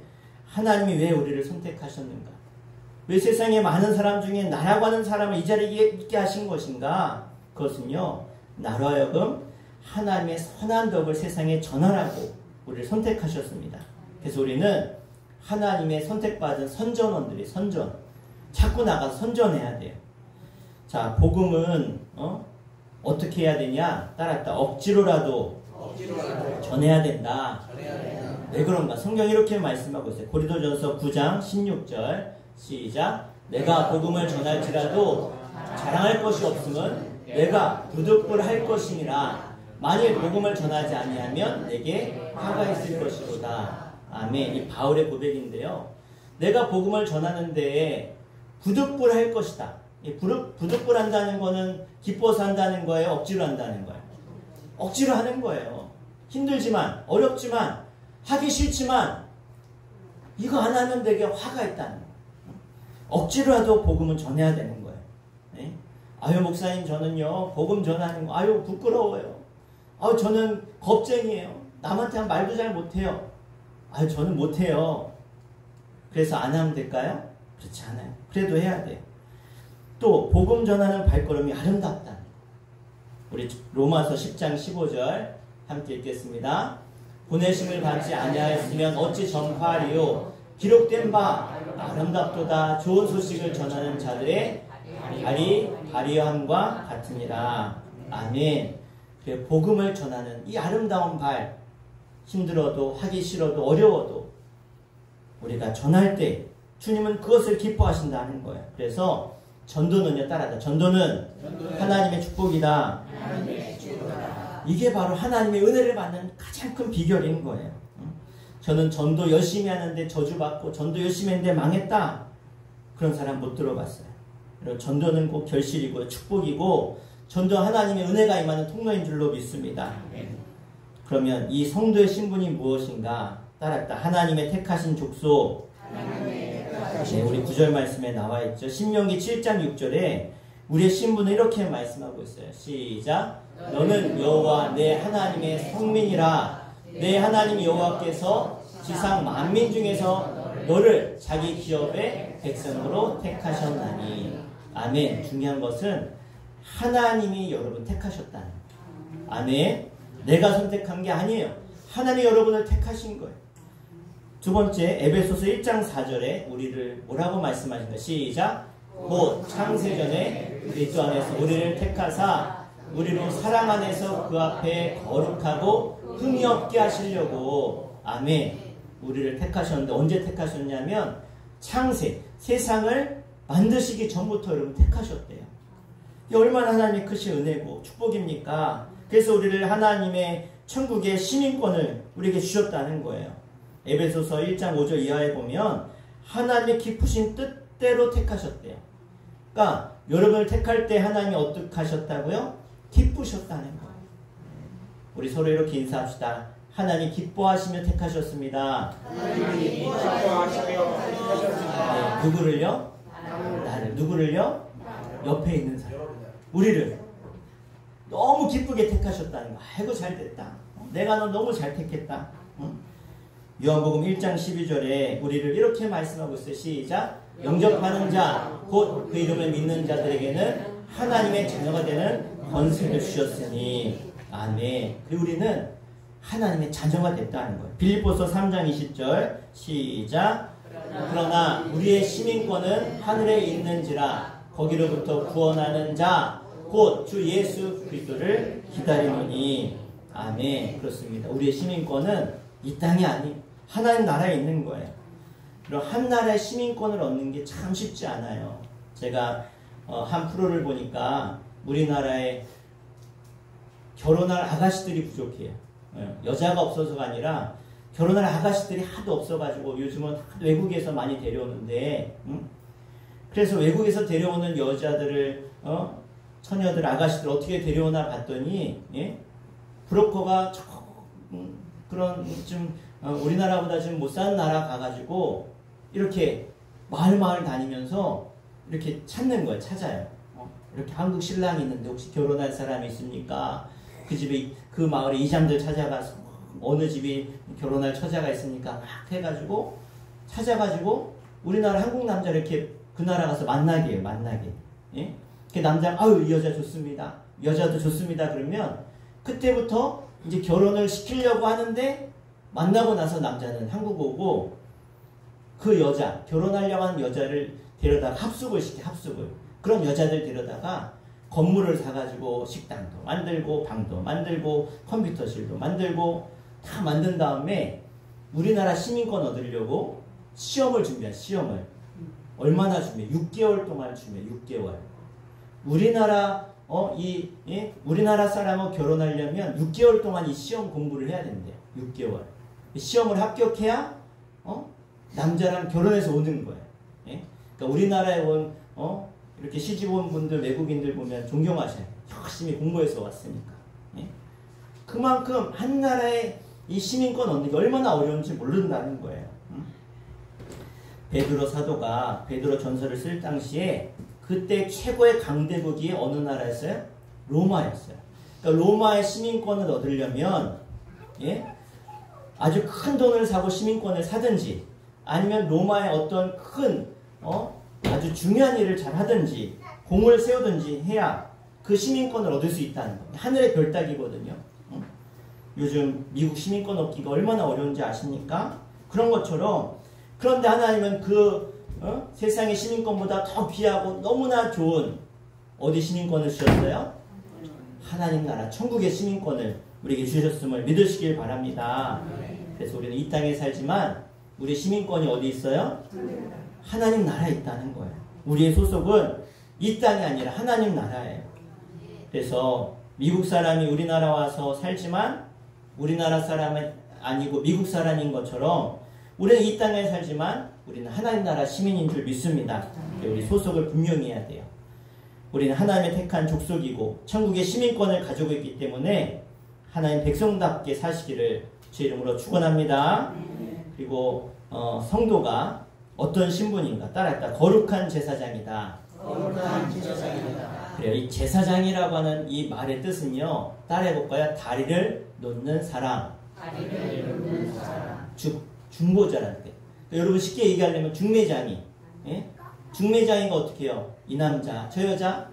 하나님이 왜 우리를 선택하셨는가? 왜 세상에 많은 사람 중에 나라고 하는 사람을 이 자리에 있게 하신 것인가? 그것은요, 나로 하여금 하나님의 선한 덕을 세상에 전하라고 우리를 선택하셨습니다. 그래서 우리는 하나님의 선택받은 선전원들이 자꾸 나가서 선전해야 돼요. 자, 복음은 어떻게 해야 되냐? 따라합시다. 억지로라도 전해야 된다. 왜 그런가? 성경이 이렇게 말씀하고 있어요. 고린도전서 9장 16절 시작. 내가 복음을 전할지라도 자랑할 것이 없음은 내가 부득불할 것이니라. 만일 복음을 전하지 아니하면 내게 화가 있을 것이로다. 아멘. 이 바울의 고백인데요. 내가 복음을 전하는데 부득불할 것이다. 부득불한다는 거는 기뻐서 한다는 거예요? 억지로 한다는 거예요? 억지로 하는 거예요. 힘들지만 어렵지만 하기 싫지만 이거 안 하면 되게 화가 있다는 거예요. 억지로라도 복음은 전해야 되는 거예요. 네? 아유 목사님 저는요 복음 전하는 거 아유 부끄러워요. 아유 저는 겁쟁이에요. 남한테 한 말도 잘 못해요. 아유 저는 못해요. 그래서 안 하면 될까요? 그렇지 않아요. 그래도 해야 돼요. 또 복음 전하는 발걸음이 아름답다. 우리 로마서 10장 15절 함께 읽겠습니다. 보내심을 받지 아니하였으면 어찌 전파하리요. 기록된 바 아름답도다. 좋은 소식을 전하는 자들의 발이 발휘함과 같으니라. 아멘. 그래, 복음을 전하는 이 아름다운 발, 힘들어도 하기 싫어도 어려워도 우리가 전할 때 주님은 그것을 기뻐하신다는 거예요. 그래서 전도는요, 따라하자. 전도는 하나님의 축복이다. 이게 바로 하나님의 은혜를 받는 가장 큰 비결인 거예요. 저는 전도 열심히 하는데 저주받고 전도 열심히 했는데 망했다. 그런 사람 못 들어봤어요. 전도는 꼭 결실이고 축복이고 전도 하나님의 은혜가 임하는 통로인 줄로 믿습니다. 그러면 이 성도의 신분이 무엇인가? 따랐다. 하나님의 택하신 족속. 네, 우리 9절 말씀에 나와 있죠. 신명기 7장 6절에 우리의 신분을 이렇게 말씀하고 있어요. 시작. 너는 여호와 내 하나님의 성민이라. 내 하나님 여호와께서 지상 만민 중에서 너를 자기 기업의 백성으로 택하셨나니. 아멘. 중요한 것은 하나님이 여러분 택하셨다는 거예요. 아멘. 내가 선택한 게 아니에요. 하나님이 여러분을 택하신 거예요. 두 번째, 에베소서 1장 4절에 우리를 뭐라고 말씀하신가? 시작. 곧 창세전에 그리스도 안에서 우리를 택하사 우리로 사랑 안에서 그 앞에 거룩하고 흠이 없게 하시려고. 아멘. 우리를 택하셨는데 언제 택하셨냐면 창세, 세상을 만드시기 전부터 여러분 택하셨대요. 이게 얼마나 하나님의 크신 은혜고 축복입니까? 그래서 우리를 하나님의 천국의 시민권을 우리에게 주셨다는 거예요. 에베소서 1장 5절 이하에 보면 하나님의 깊으신 뜻대로 택하셨대요. 그러니까 여러분을 택할 때 하나님이 어떻게 하셨다고요? 기쁘셨다는 거예요. 우리 서로 이렇게 인사합시다. 하나님 기뻐하시며 택하셨습니다. 하나님 기뻐하시며 택하셨습니다. 네, 누구를요? 나를. 누구를요? 옆에 있는 사람. 우리를 너무 기쁘게 택하셨다는 거. 아이고 잘됐다. 내가 너 너무 잘 택했다. 요한복음 1장 12절에 우리를 이렇게 말씀하고 있어요. 시작. 영접하는 자 곧 그 이름을 믿는 자들에게는 하나님의 자녀가 되는 권세를 주셨으니. 아멘. 그리고 우리는 하나님의 자녀가 됐다는 거예요. 빌립보서 3장 20절 시작. 그러나 우리의 시민권은 하늘에 있는지라 거기로부터 구원하는 자 곧 주 예수 그리스도를 기다리노니. 아멘. 그렇습니다. 우리의 시민권은 이 땅이 아닌 하나님 나라에 있는 거예요. 그럼 한 나라의 시민권을 얻는 게 참 쉽지 않아요. 제가 한 프로를 보니까 우리나라에 결혼할 아가씨들이 부족해요. 여자가 없어서가 아니라 결혼할 아가씨들이 하도 없어가지고 요즘은 외국에서 많이 데려오는데, 그래서 외국에서 데려오는 여자들을 처녀들 아가씨들 어떻게 데려오나 봤더니, 예? 브로커가 그런 좀 우리나라보다 좀 못 사는 나라 가가지고 이렇게 마을 다니면서 이렇게 찾는 거예요. 찾아요. 이렇게 한국 신랑이 있는데 혹시 결혼할 사람이 있습니까? 그 집에 그 마을에 이장들 찾아가서 어느 집이 결혼할 처자가 있으니까 막 해가지고 찾아가지고 우리나라 한국 남자를 이렇게 그 나라 가서 만나게 해요. 만나게. 예? 그 남자가 아유 이 여자 좋습니다. 여자도 좋습니다. 그러면 그때부터 이제 결혼을 시키려고 하는데 만나고 나서 남자는 한국 오고 그 여자 결혼하려고 하는 여자를 데려다가 합숙을 시켜. 합숙을. 그런 여자들 데려다가 건물을 사가지고 식당도 만들고 방도 만들고 컴퓨터실도 만들고 다 만든 다음에 우리나라 시민권 얻으려고 시험을 준비한 시험을 얼마나 준비해? 6개월 동안 준비해. 6개월. 우리나라 우리나라 사람하고 결혼하려면 6개월 동안 이 시험 공부를 해야 된대요. 6개월. 시험을 합격해야 남자랑 결혼해서 오는 거예요. 예? 그러니까 우리나라에 온 이렇게 시집 온 분들 외국인들 보면 존경하셔요. 열심히 공부해서 왔으니까. 예? 그만큼 한 나라의 이 시민권 얻는 게 얼마나 어려운지 모른다는 거예요. 베드로 사도가 베드로 전서를 쓸 당시에 그때 최고의 강대국이 어느 나라였어요? 로마였어요. 그러니까 로마의 시민권을 얻으려면 아주 큰 돈을 사고 시민권을 사든지 아니면 로마의 어떤 큰 아주 중요한 일을 잘 하든지 공을 세우든지 해야 그 시민권을 얻을 수 있다는 거예요. 하늘의 별 따기거든요. 요즘 미국 시민권 얻기가 얼마나 어려운지 아십니까? 그런 것처럼 그런데 하나님은 그 세상의 시민권보다 더 귀하고 너무나 좋은 어디 시민권을 주셨어요? 하나님 나라 천국의 시민권을 우리에게 주셨음을 믿으시길 바랍니다. 그래서 우리는 이 땅에 살지만 우리 시민권이 어디 있어요? 하나님 나라에 있다는 거예요. 우리의 소속은 이 땅이 아니라 하나님 나라예요. 그래서 미국 사람이 우리나라 와서 살지만 우리나라 사람은 아니고 미국 사람인 것처럼 우리는 이 땅에 살지만 우리는 하나님 나라 시민인 줄 믿습니다. 우리 소속을 분명히 해야 돼요. 우리는 하나님의 택한 족속이고 천국의 시민권을 가지고 있기 때문에 하나님 백성답게 사시기를 주 이름으로 축원합니다. 그리고 성도가 어떤 신분인가? 따라했다. 거룩한 제사장이다. 거룩한 제사장이다. 그래요. 이 제사장이라고 하는 이 말의 뜻은요. 따라해볼까요? 다리를 놓는 사람. 다리를 놓는 사람. 중보자라는 게. 그러니까 여러분 쉽게 얘기하려면 중매장이. 예? 중매장이가 어떻게 해요? 이 남자, 저 여자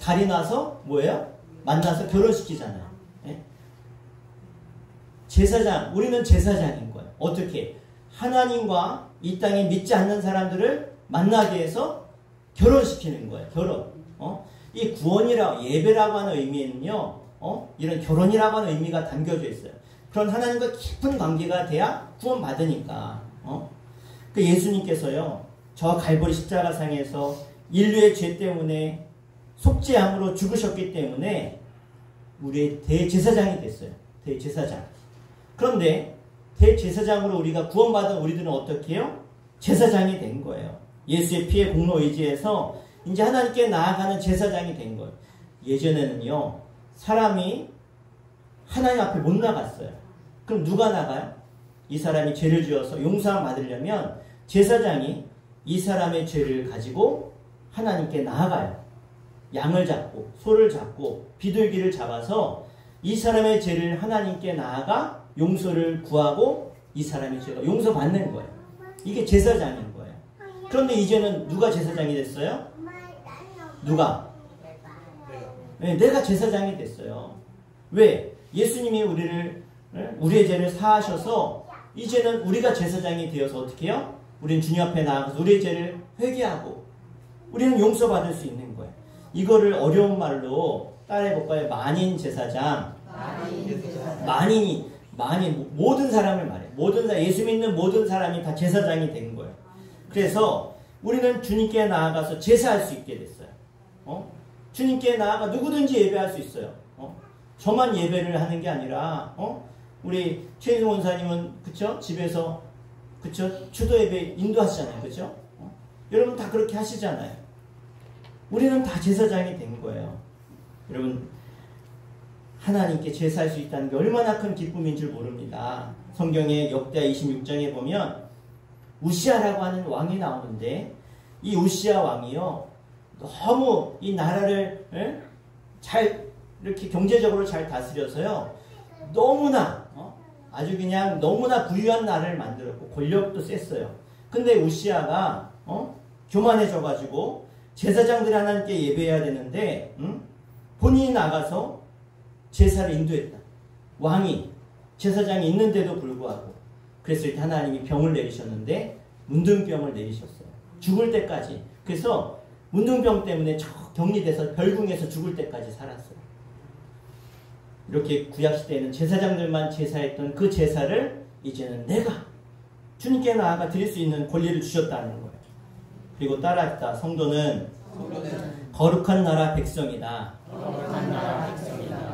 다리 놔서 뭐예요? 만나서 결혼시키잖아요. 예? 제사장, 우리는 제사장인 거예요. 어떻게? 하나님과 이 땅에 믿지 않는 사람들을 만나게 해서 결혼시키는 거예요. 결혼. 이 구원이라 예배라고 하는 의미에는요. 이런 결혼이라고 하는 의미가 담겨져 있어요. 그런 하나님과 깊은 관계가 돼야 구원받으니까. 그 예수님께서요. 저 갈보리 십자가상에서 인류의 죄 때문에 속죄함으로 죽으셨기 때문에 우리의 대제사장이 됐어요. 대제사장. 그런데 대제사장으로 우리가 구원받은 우리들은 어떻게 해요? 제사장이 된 거예요. 예수의 피의 공로 의지에서 이제 하나님께 나아가는 제사장이 된 거예요. 예전에는요. 사람이 하나님 앞에 못 나갔어요. 그럼 누가 나가요? 이 사람이 죄를 지어서 용서함 받으려면 제사장이 이 사람의 죄를 가지고 하나님께 나아가요. 양을 잡고 소를 잡고 비둘기를 잡아서 이 사람의 죄를 하나님께 나아가 용서를 구하고 이 사람의 죄가 용서받는 거예요. 이게 제사장인 거예요. 그런데 이제는 누가 제사장이 됐어요? 누가? 네, 내가 제사장이 됐어요. 왜? 예수님이 우리의 죄를 사하셔서 이제는 우리가 제사장이 되어서 어떻게 해요? 우리는 주님 앞에 나아가서 우리의 죄를 회개하고 우리는 용서받을 수 있는 거예요. 이거를 어려운 말로 따라해볼까요? 만인 제사장. 만인이 모든 사람을 말해요. 예수 믿는 모든 사람이 다 제사장이 된 거예요. 그래서 우리는 주님께 나아가서 제사할 수 있게 됐어요. 주님께 나아가 누구든지 예배할 수 있어요. 저만 예배를 하는 게 아니라 우리 최인승 원사님은 그쵸? 집에서 그쵸? 추도 예배 인도하시잖아요. 그쵸? 여러분 다 그렇게 하시잖아요. 우리는 다 제사장이 된 거예요. 여러분 하나님께 제사할 수 있다는 게 얼마나 큰 기쁨인 줄 모릅니다. 성경의 역대하 26장에 보면 우시아라고 하는 왕이 나오는데 이 우시아 왕이요. 너무 이 나라를 잘 이렇게 경제적으로 잘 다스려서요. 너무나 아주 그냥 너무나 부유한 나라를 만들었고 권력도 셌어요. 근데 우시아가 교만해져가지고 제사장들이 하나님께 예배해야 되는데 본인이 나가서 제사를 인도했다. 왕이 제사장이 있는데도 불구하고 그랬을 때 하나님이 병을 내리셨는데 문둥병을 내리셨어요. 죽을 때까지. 그래서 문둥병 때문에 격리돼서 별궁에서 죽을 때까지 살았어요. 이렇게 구약시대에는 제사장들만 제사했던 그 제사를 이제는 내가 주님께 나아가 드릴 수 있는 권리를 주셨다는 거예요. 그리고 따라했다. 성도는 거룩한 나라 백성이다.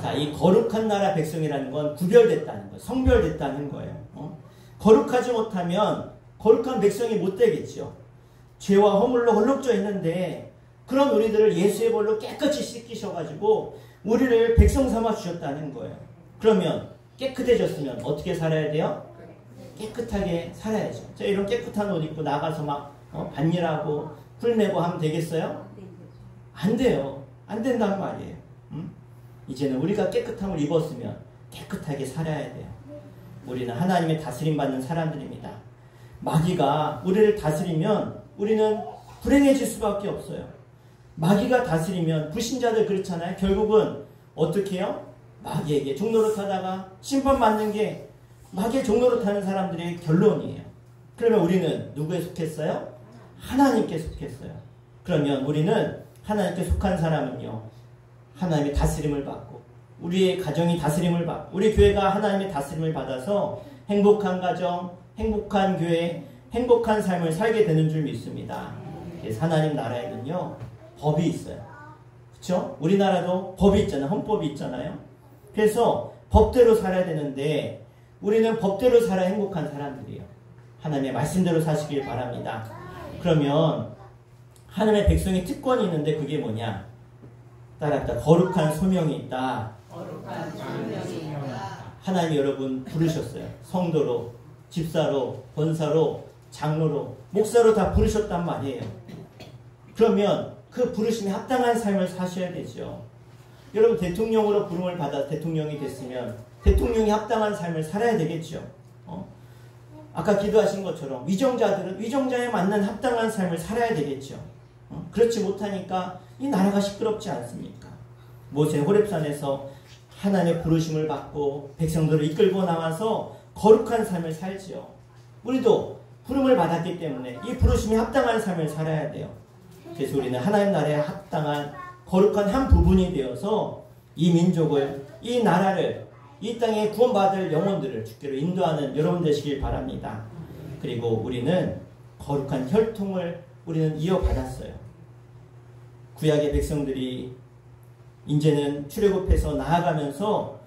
자, 이 거룩한 나라 백성이라는 건 구별됐다는 거예요. 성별됐다는 거예요. 거룩하지 못하면 거룩한 백성이 못 되겠죠. 죄와 허물로 헐렁져 있는데 그런 우리들을 예수의 볼로 깨끗이 씻기셔가지고 우리를 백성 삼아 주셨다는 거예요. 그러면 깨끗해졌으면 어떻게 살아야 돼요? 깨끗하게 살아야죠. 자, 이런 깨끗한 옷 입고 나가서 막 반일하고 풀내고 하면 되겠어요? 안 돼요. 안 된단 말이에요. 이제는 우리가 깨끗함을 입었으면 깨끗하게 살아야 돼요. 우리는 하나님의 다스림 받는 사람들입니다. 마귀가 우리를 다스리면 우리는 불행해질 수밖에 없어요. 마귀가 다스리면 불신자들 그렇잖아요. 결국은 어떻게 해요? 마귀에게 종노릇하다가 심판받는 게 마귀의 종노릇하는 사람들의 결론이에요. 그러면 우리는 누구에 속했어요? 하나님께 속했어요. 그러면 우리는 하나님께 속한 사람은요. 하나님의 다스림을 받고 우리의 가정이 다스림을 받고 우리 교회가 하나님의 다스림을 받아서 행복한 가정, 행복한 교회, 행복한 삶을 살게 되는 줄 믿습니다. 그래서 하나님 나라에는요. 법이 있어요. 그렇죠? 우리나라도 법이 있잖아요. 헌법이 있잖아요. 그래서 법대로 살아야 되는데 우리는 법대로 살아야 행복한 사람들이에요. 하나님의 말씀대로 사시길 바랍니다. 그러면 하나님의 백성의 특권이 있는데 그게 뭐냐? 따라합니다. 거룩한 소명이 있다. 거룩한 소명이 있다. 하나님이 여러분 부르셨어요. 성도로, 집사로, 권사로, 장로로, 목사로 다 부르셨단 말이에요. 그러면 그 부르심에 합당한 삶을 사셔야 되죠. 여러분 대통령으로 부름을 받아 대통령이 됐으면 대통령이 합당한 삶을 살아야 되겠죠. 아까 기도하신 것처럼 위정자들은 위정자에 맞는 합당한 삶을 살아야 되겠죠. 그렇지 못하니까 이 나라가 시끄럽지 않습니까? 모세 호렙산에서 하나님의 부르심을 받고 백성들을 이끌고 나와서 거룩한 삶을 살지요. 우리도 부름을 받았기 때문에 이 부르심에 합당한 삶을 살아야 돼요. 그래서 우리는 하나님 나라에 합당한 거룩한 한 부분이 되어서 이 민족을, 이 나라를, 이 땅에 구원받을 영혼들을 주께로 인도하는 여러분 되시길 바랍니다. 그리고 우리는 거룩한 혈통을 우리는 이어받았어요. 구약의 백성들이 이제는 출애굽해서 나아가면서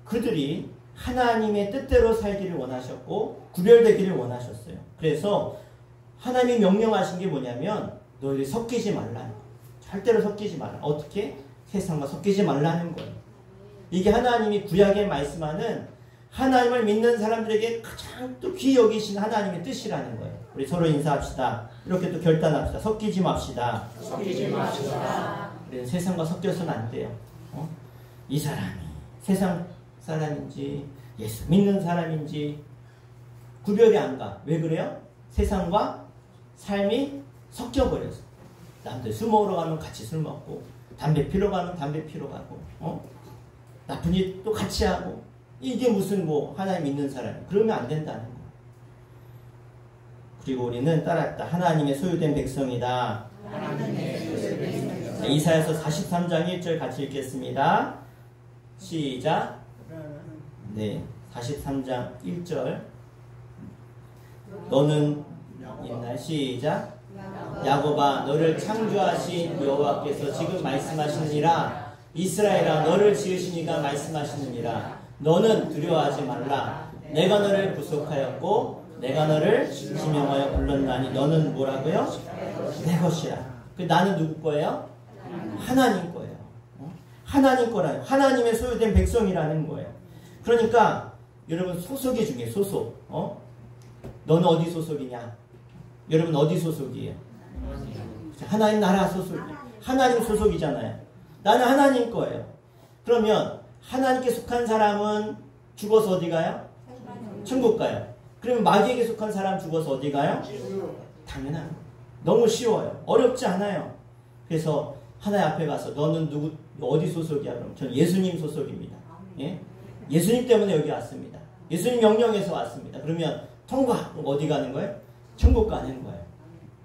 그들이 하나님의 뜻대로 살기를 원하셨고 구별되기를 원하셨어요. 그래서 하나님이 명령하신 게 뭐냐면 너희들이 섞이지 말라. 절대로 섞이지 말라. 어떻게? 세상과 섞이지 말라는 거예요. 이게 하나님이 구약에 말씀하는 하나님을 믿는 사람들에게 가장 또 귀히 여기신 하나님의 뜻이라는 거예요. 우리 서로 인사합시다. 이렇게 또 결단합시다. 섞이지 맙시다. 섞이지 맙시다. 우리는 세상과 섞여서는 안 돼요. 이 사람이 세상 사람인지 예수 믿는 사람인지 구별이 안 가. 왜 그래요? 세상과 삶이 섞여버려서. 남들 술 먹으러 가면 같이 술 먹고, 담배 피러 가면 담배 피러 가고, 나쁜 일 또 같이 하고. 이게 무슨 뭐 하나님 믿는 사람. 그러면 안 된다는 거예요. 그리고 우리는 따랐다. 하나님의 소유된 백성이다. 이사야서 43장 1절 같이 읽겠습니다. 시작. 네, 43장 1절. 너는 있나요? 시작. 야곱아, 너를 창조하신 여호와께서 지금 말씀하시느니라. 이스라엘아, 너를 지으신 이가 말씀하시느니라. 너는 두려워하지 말라. 내가 너를 구속하였고 내가 너를 지명하여 불렀나니 너는 뭐라고요? 내 것이라. 그 나는 누구 거예요? 하나님 거예요. 하나님 거라요. 하나님의 소유된 백성이라는 거예요. 그러니까 여러분 소속이 중요해요. 소속. 너는 어디 소속이냐? 여러분 어디 소속이에요? 하나님 나라 소속이에요. 하나님 소속이잖아요. 나는 하나님 거예요. 그러면 하나님께 속한 사람은 죽어서 어디 가요? 천국 가요. 그러면 마귀에게 속한 사람 죽어서 어디 가요? 당연한 거예요. 너무 쉬워요. 어렵지 않아요. 그래서 하나님 앞에 가서 너는 누구 어디 소속이야? 그럼 저는 예수님 소속입니다. 예? 예수님 때문에 여기 왔습니다. 예수님 명령에서 왔습니다. 그러면 통과. 그럼 어디 가는 거예요? 천국 가는 거예요.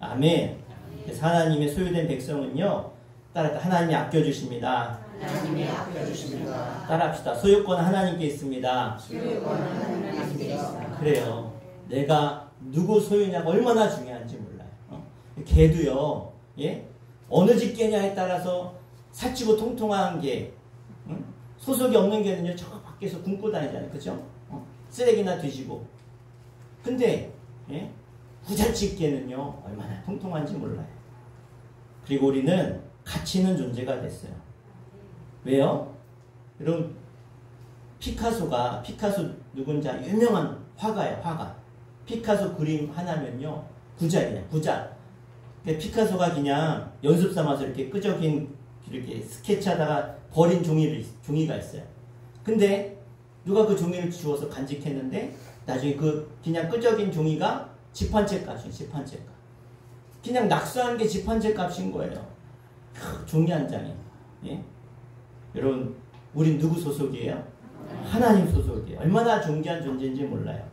아멘. 그래서 하나님의 소유된 백성은요. 따라서 하나님이 아껴주십니다. 하나님이 아껴주십니다. 따라합시다. 소유권은 하나님께 있습니다. 소유권은 하나님께 있습니다. 그래요. 내가 누구 소유냐가 얼마나 중요한지 몰라요. 개도요. 예? 어느 집게냐에 따라서 살찌고 통통한 게 소속이 없는 개는요. 저 밖에서 굶고 다니잖아요. 그죠? 쓰레기나 뒤지고. 근데 예? 부잣집 개는요. 얼마나 통통한지 몰라요. 그리고 우리는 가치 있는 존재가 됐어요. 왜요? 여러분 피카소 누군지 유명한 화가예요. 화가. 피카소 그림 하나면요. 부자예요. 부자. 피카소가 그냥 연습 삼아서 이렇게 끄적인 이렇게 스케치하다가 버린 종이가 있어요. 근데 누가 그 종이를 주워서 간직했는데 나중에 그 그냥 끄적인 종이가 집 한 채 값이에요. 집 한 채 값. 그냥 낙서한 게 집 한 채 값인 거예요. 종이 한 장이. 예? 여러분 우린 누구 소속이에요? 하나님 소속이에요. 얼마나 존귀한 존재인지 몰라요.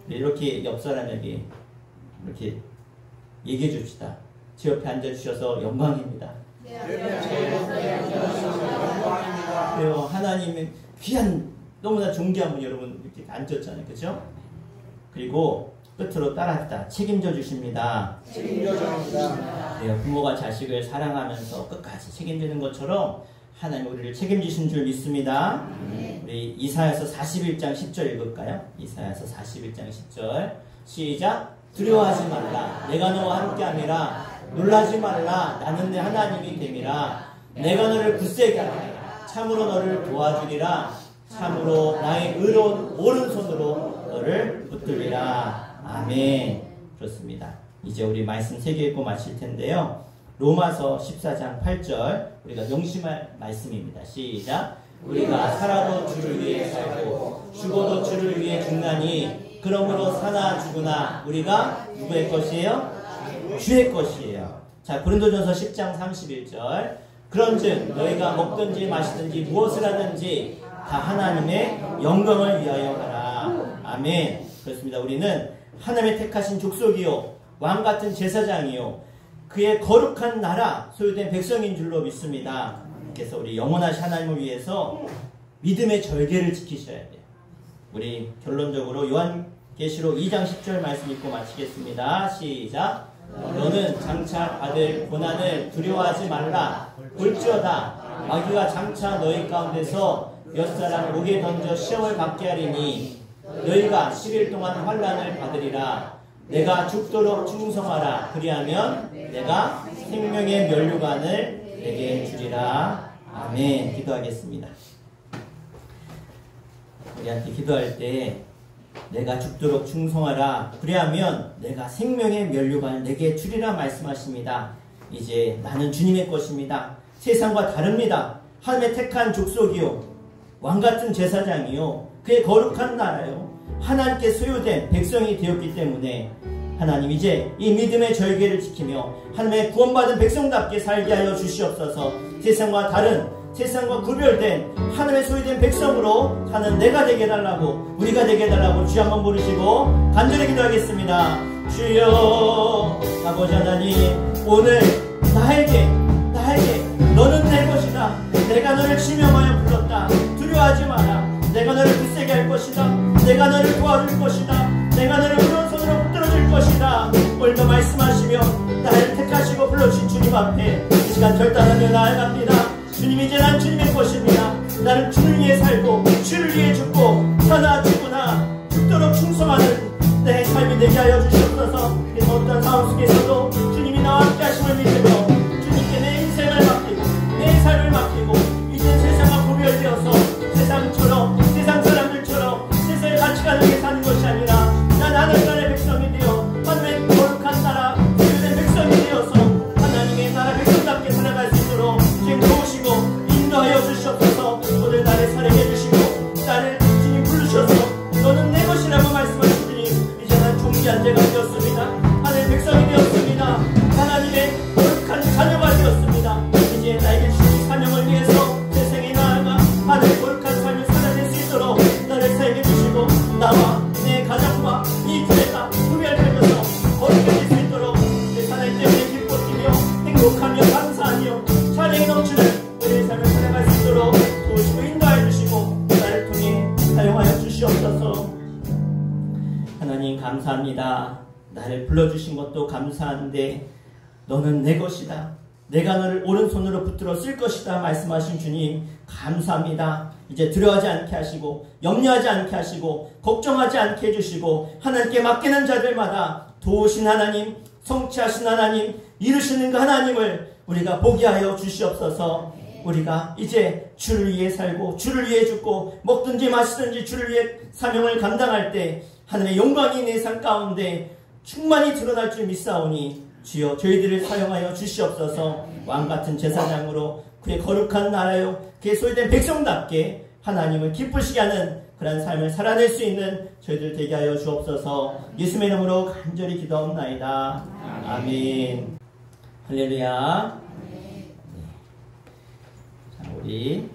이렇게 옆 사람에게 이렇게 얘기해 줍시다. 제 옆에 앉아주셔서 영광입니다. 그래요. 하나님의 귀한 너무나 존귀한 분 여러분 이렇게 앉았잖아요. 그죠? 그리고 끝으로 따라합시다. 책임져 주십니다. 책임져 주십니다. 네, 부모가 자식을 사랑하면서 끝까지 책임지는 것처럼 하나님 우리를 책임지신 줄 믿습니다. 우리 이사야서 41장 10절 읽을까요? 이사야서 41장 10절 시작. 두려워하지 말라. 내가 너와 함께함이라. 놀라지 말라. 나는 내 하나님이 됨이라. 내가 너를 굳세게 하리라. 참으로 너를 도와주리라. 참으로 나의 의로운 오른손으로 너를 붙들리라. 아멘. 그렇습니다. 이제 우리 말씀 3개 읽고 마칠 텐데요. 로마서 14장 8절 우리가 명심할 말씀입니다. 시작. 우리가 살아도 주를 위해 살고 죽어도 주를 위해 죽나니 그러므로 사나 죽으나 우리가 누구의 것이에요? 주의 것이에요. 자, 고린도전서 10장 31절 그런즉 너희가 먹든지 마시든지 무엇을 하든지 다 하나님의 영광을 위하여 하라. 아멘. 그렇습니다. 우리는 하나님의 택하신 족속이요 왕같은 제사장이요 그의 거룩한 나라 소유된 백성인 줄로 믿습니다. 그래서 우리 영원하신 하나님을 위해서 믿음의 절개를 지키셔야 돼요. 우리 결론적으로 요한계시록 2장 10절 말씀 읽고 마치겠습니다. 시작. 너는 장차 받을 고난을 두려워하지 말라. 볼지어다 마귀가 장차 너희 가운데서 몇 사람 목에 던져 시험을 받게 하리니 너희가 10일 동안 환난을 받으리라. 내가 죽도록 충성하라. 그리하면 내가 생명의 면류관을 내게 주리라. 아멘. 기도하겠습니다. 우리한테 기도할 때 내가 죽도록 충성하라. 그리하면 내가 생명의 면류관을 내게 주리라 말씀하십니다. 이제 나는 주님의 것입니다. 세상과 다릅니다. 하나님의 택한 족속이요 왕같은 제사장이요 그의 거룩한 나라요 하나님께 소유된 백성이 되었기 때문에 하나님 이제 이 믿음의 절개를 지키며 하나님의 구원받은 백성답게 살게 하여 주시옵소서. 세상과 다른 세상과 구별된 하나님의 소유된 백성으로 사는 내가 되게 해달라고 우리가 되게 해달라고 주여 한번 부르시고 간절히 기도하겠습니다. 주여 아버지 하나님 오늘 나에게 너는 내 것이다. 내가 너를 지명하여 불렀다. 두려워하지 마라. 내가 너를 굳세게 할 것이다. 내가 너를 도와줄 것이다. 내가 너를 오른손으로 붙들어줄 것이다. 오늘도 말씀하시며 나를 택하시고 불러주신 주님 앞에 이 시간 결단하며 나아갑니다. 주님 이제 난 주님의 것입니다. 나는 주를 위해 살고 주를 위해 죽고 사나 죽으나 죽도록 충성하는 내 삶이 되게 하여 주시옵소서. 그래서 어떤 상황 속에서도 주님이 나와 함께 하심을 믿으며 주님께 내 인생을 맡기고 내 삶을 맡기고 이제 세상과 구별되어서 세상처럼 세상 사람들처럼 세상의 가치관을 위해 사는 것이 아니라 난 하나님의 백성이 되어 하나님의 거룩한 나라 소유된 백성이 되어서 하나님의 나라 백성답게 살아갈 수 있도록 주님 도우시고 인도하여 주시옵소서. 오늘 나를 살게 해주시고 나를 주님 부르셔서 너는 내 것이라고 말씀하신 주님 이제 난 종기한 자가 되었습니다. 하나님의 백성이 되었습니다. 하나님의 거룩한 자녀가 되었습니다. 이제 나에게 주신 사명을 위해서 세상에 나아가 하나님의 거룩한 삶을 살아낼 수 있도록 나를 살게 해주시고 나와 내 가정과 이 교회가 구별되면서 거룩해질 수 있도록 내 하나님 때문에 기뻐 뛰며 행복하며 감사하며 찬양이 넘치는 우리의 삶을 살아갈 수 있도록 도우시고 인도해 주시고 나를 통해 사용하여 주시옵소서. 하나님 감사합니다. 나를 불러주신 것도 감사한데 너는 내 것이다. 내가 너를 오른손으로 붙들어 쓸 것이다 말씀하신 주님 감사합니다. 이제 두려워하지 않게 하시고 염려하지 않게 하시고 걱정하지 않게 해주시고 하나님께 맡기는 자들마다 도우신 하나님 성취하신 하나님 이루시는 그 하나님을 우리가 보게 하여 주시옵소서. 우리가 이제 주를 위해 살고 주를 위해 죽고 먹든지 마시든지 주를 위해 사명을 감당할 때 하나님의 영광이 내 삶 가운데 충만히 드러날 줄 믿사오니 주여 저희들을 사용하여 주시옵소서. 왕같은 제사장으로 그의 거룩한 나라요 그의 소유된 백성답게 하나님을 기쁘시게 하는 그런 삶을 살아낼 수 있는 저희들 되게 하여 주옵소서. 예수의 이름으로 간절히 기도하옵나이다. 아멘. 할렐루야. 자, 우리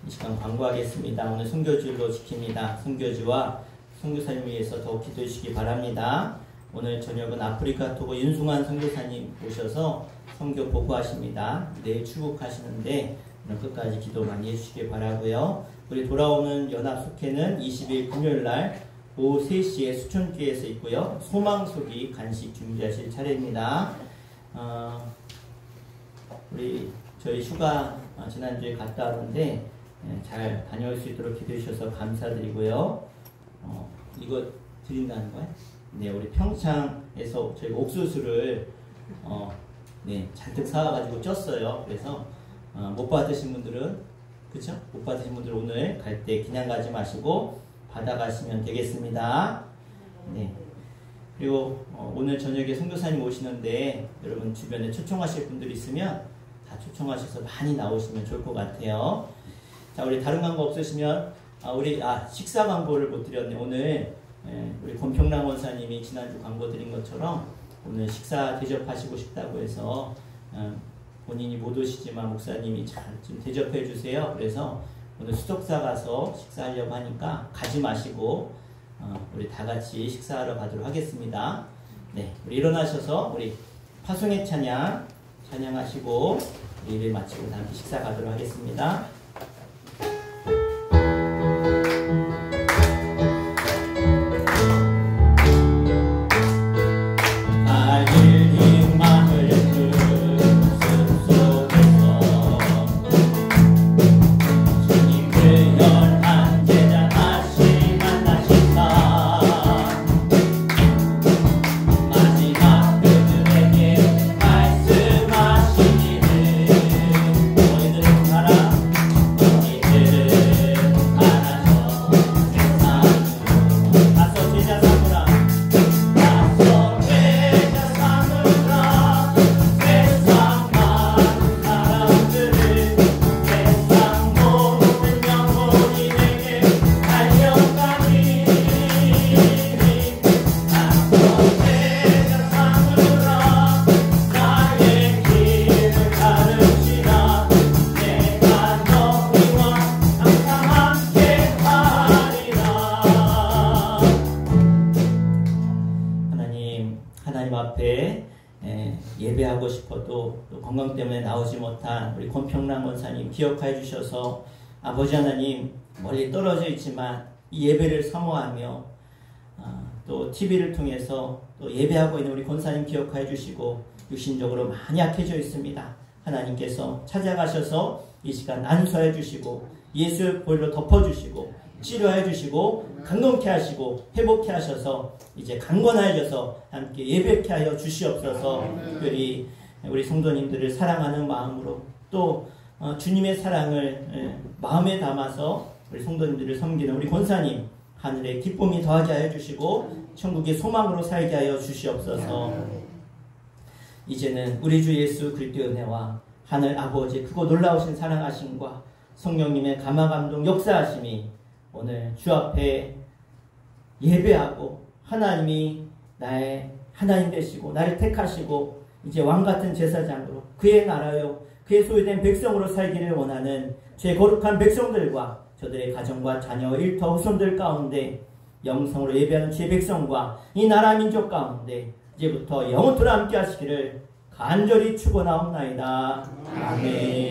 이 시간 광고하겠습니다. 오늘 선교주일로 지킵니다. 선교주와 선교사님을 위해서 더욱 기도해 주시기 바랍니다. 오늘 저녁은 아프리카 토고 윤승환 선교사님 오셔서 선교 보고하십니다. 내일 출국하시는데 오늘 끝까지 기도 많이 해주시기 바라고요. 우리 돌아오는 연합숙회는 20일 금요일날 오후 3시에 수천교회에서 있고요. 소망소기 간식 준비하실 차례입니다. 우리 저희 휴가 지난주에 갔다 왔는데 잘 다녀올 수 있도록 기도해 주셔서 감사드리고요. 이거 드린다는 거예요? 네, 우리 평창에서 저희가 옥수수를 잔뜩 사와가지고 쪘어요. 그래서 못 받으신 분들은 그쵸? 못 받으신 분들 오늘 갈 때 그냥 가지 마시고 받아가시면 되겠습니다. 네. 그리고 오늘 저녁에 선교사님 오시는데 여러분 주변에 초청하실 분들 있으면 다 초청하셔서 많이 나오시면 좋을 것 같아요. 자, 우리 다른 광고 없으시면 우리 식사 광고를 못 드렸네. 오늘 우리 권평랑 원사님이 지난주 광고 드린 것처럼 오늘 식사 대접하시고 싶다고 해서 본인이 못 오시지만 목사님이 잘 좀 대접해 주세요. 그래서 오늘 수족사 가서 식사하려고 하니까 가지 마시고 우리 다 같이 식사하러 가도록 하겠습니다. 네, 우리 일어나셔서 우리 파송의 찬양하시고 예배 마치고 다음에 식사 가도록 하겠습니다. 예배하고 싶어도 또 건강 때문에 나오지 못한 우리 권평랑 원사님 기억해 주셔서 아버지 하나님 멀리 떨어져 있지만 이 예배를 사모하며 또 TV를 통해서 또 예배하고 있는 우리 권사님 기억해 주시고 육신적으로 많이 약해져 있습니다. 하나님께서 찾아가셔서 이 시간 안수해 주시고 예수의 보혈로 덮어주시고 치료해 주시고 강건케 하시고 회복케 하셔서 이제 강건하여져서 함께 예배케 하여 주시옵소서. 특별히 우리 성도님들을 사랑하는 마음으로 또 주님의 사랑을 마음에 담아서 우리 성도님들을 섬기는 우리 권사님 하늘의 기쁨이 더하게 하여 주시고 천국의 소망으로 살게 하여 주시옵소서. 이제는 우리 주 예수 그리스도의 은혜와 하늘 아버지 크고 놀라우신 사랑하심과 성령님의 감화감동 역사하심이 오늘 주 앞에 예배하고 하나님이 나의 하나님 되시고 나를 택하시고 이제 왕같은 제사장으로 그의 나라요 그의 소유된 백성으로 살기를 원하는 제 거룩한 백성들과 저들의 가정과 자녀 일터 후손들 가운데 영성으로 예배하는 제 백성과 이 나라 민족 가운데 이제부터 영원토록 함께 하시기를 간절히 축원하옵나이다. 아멘.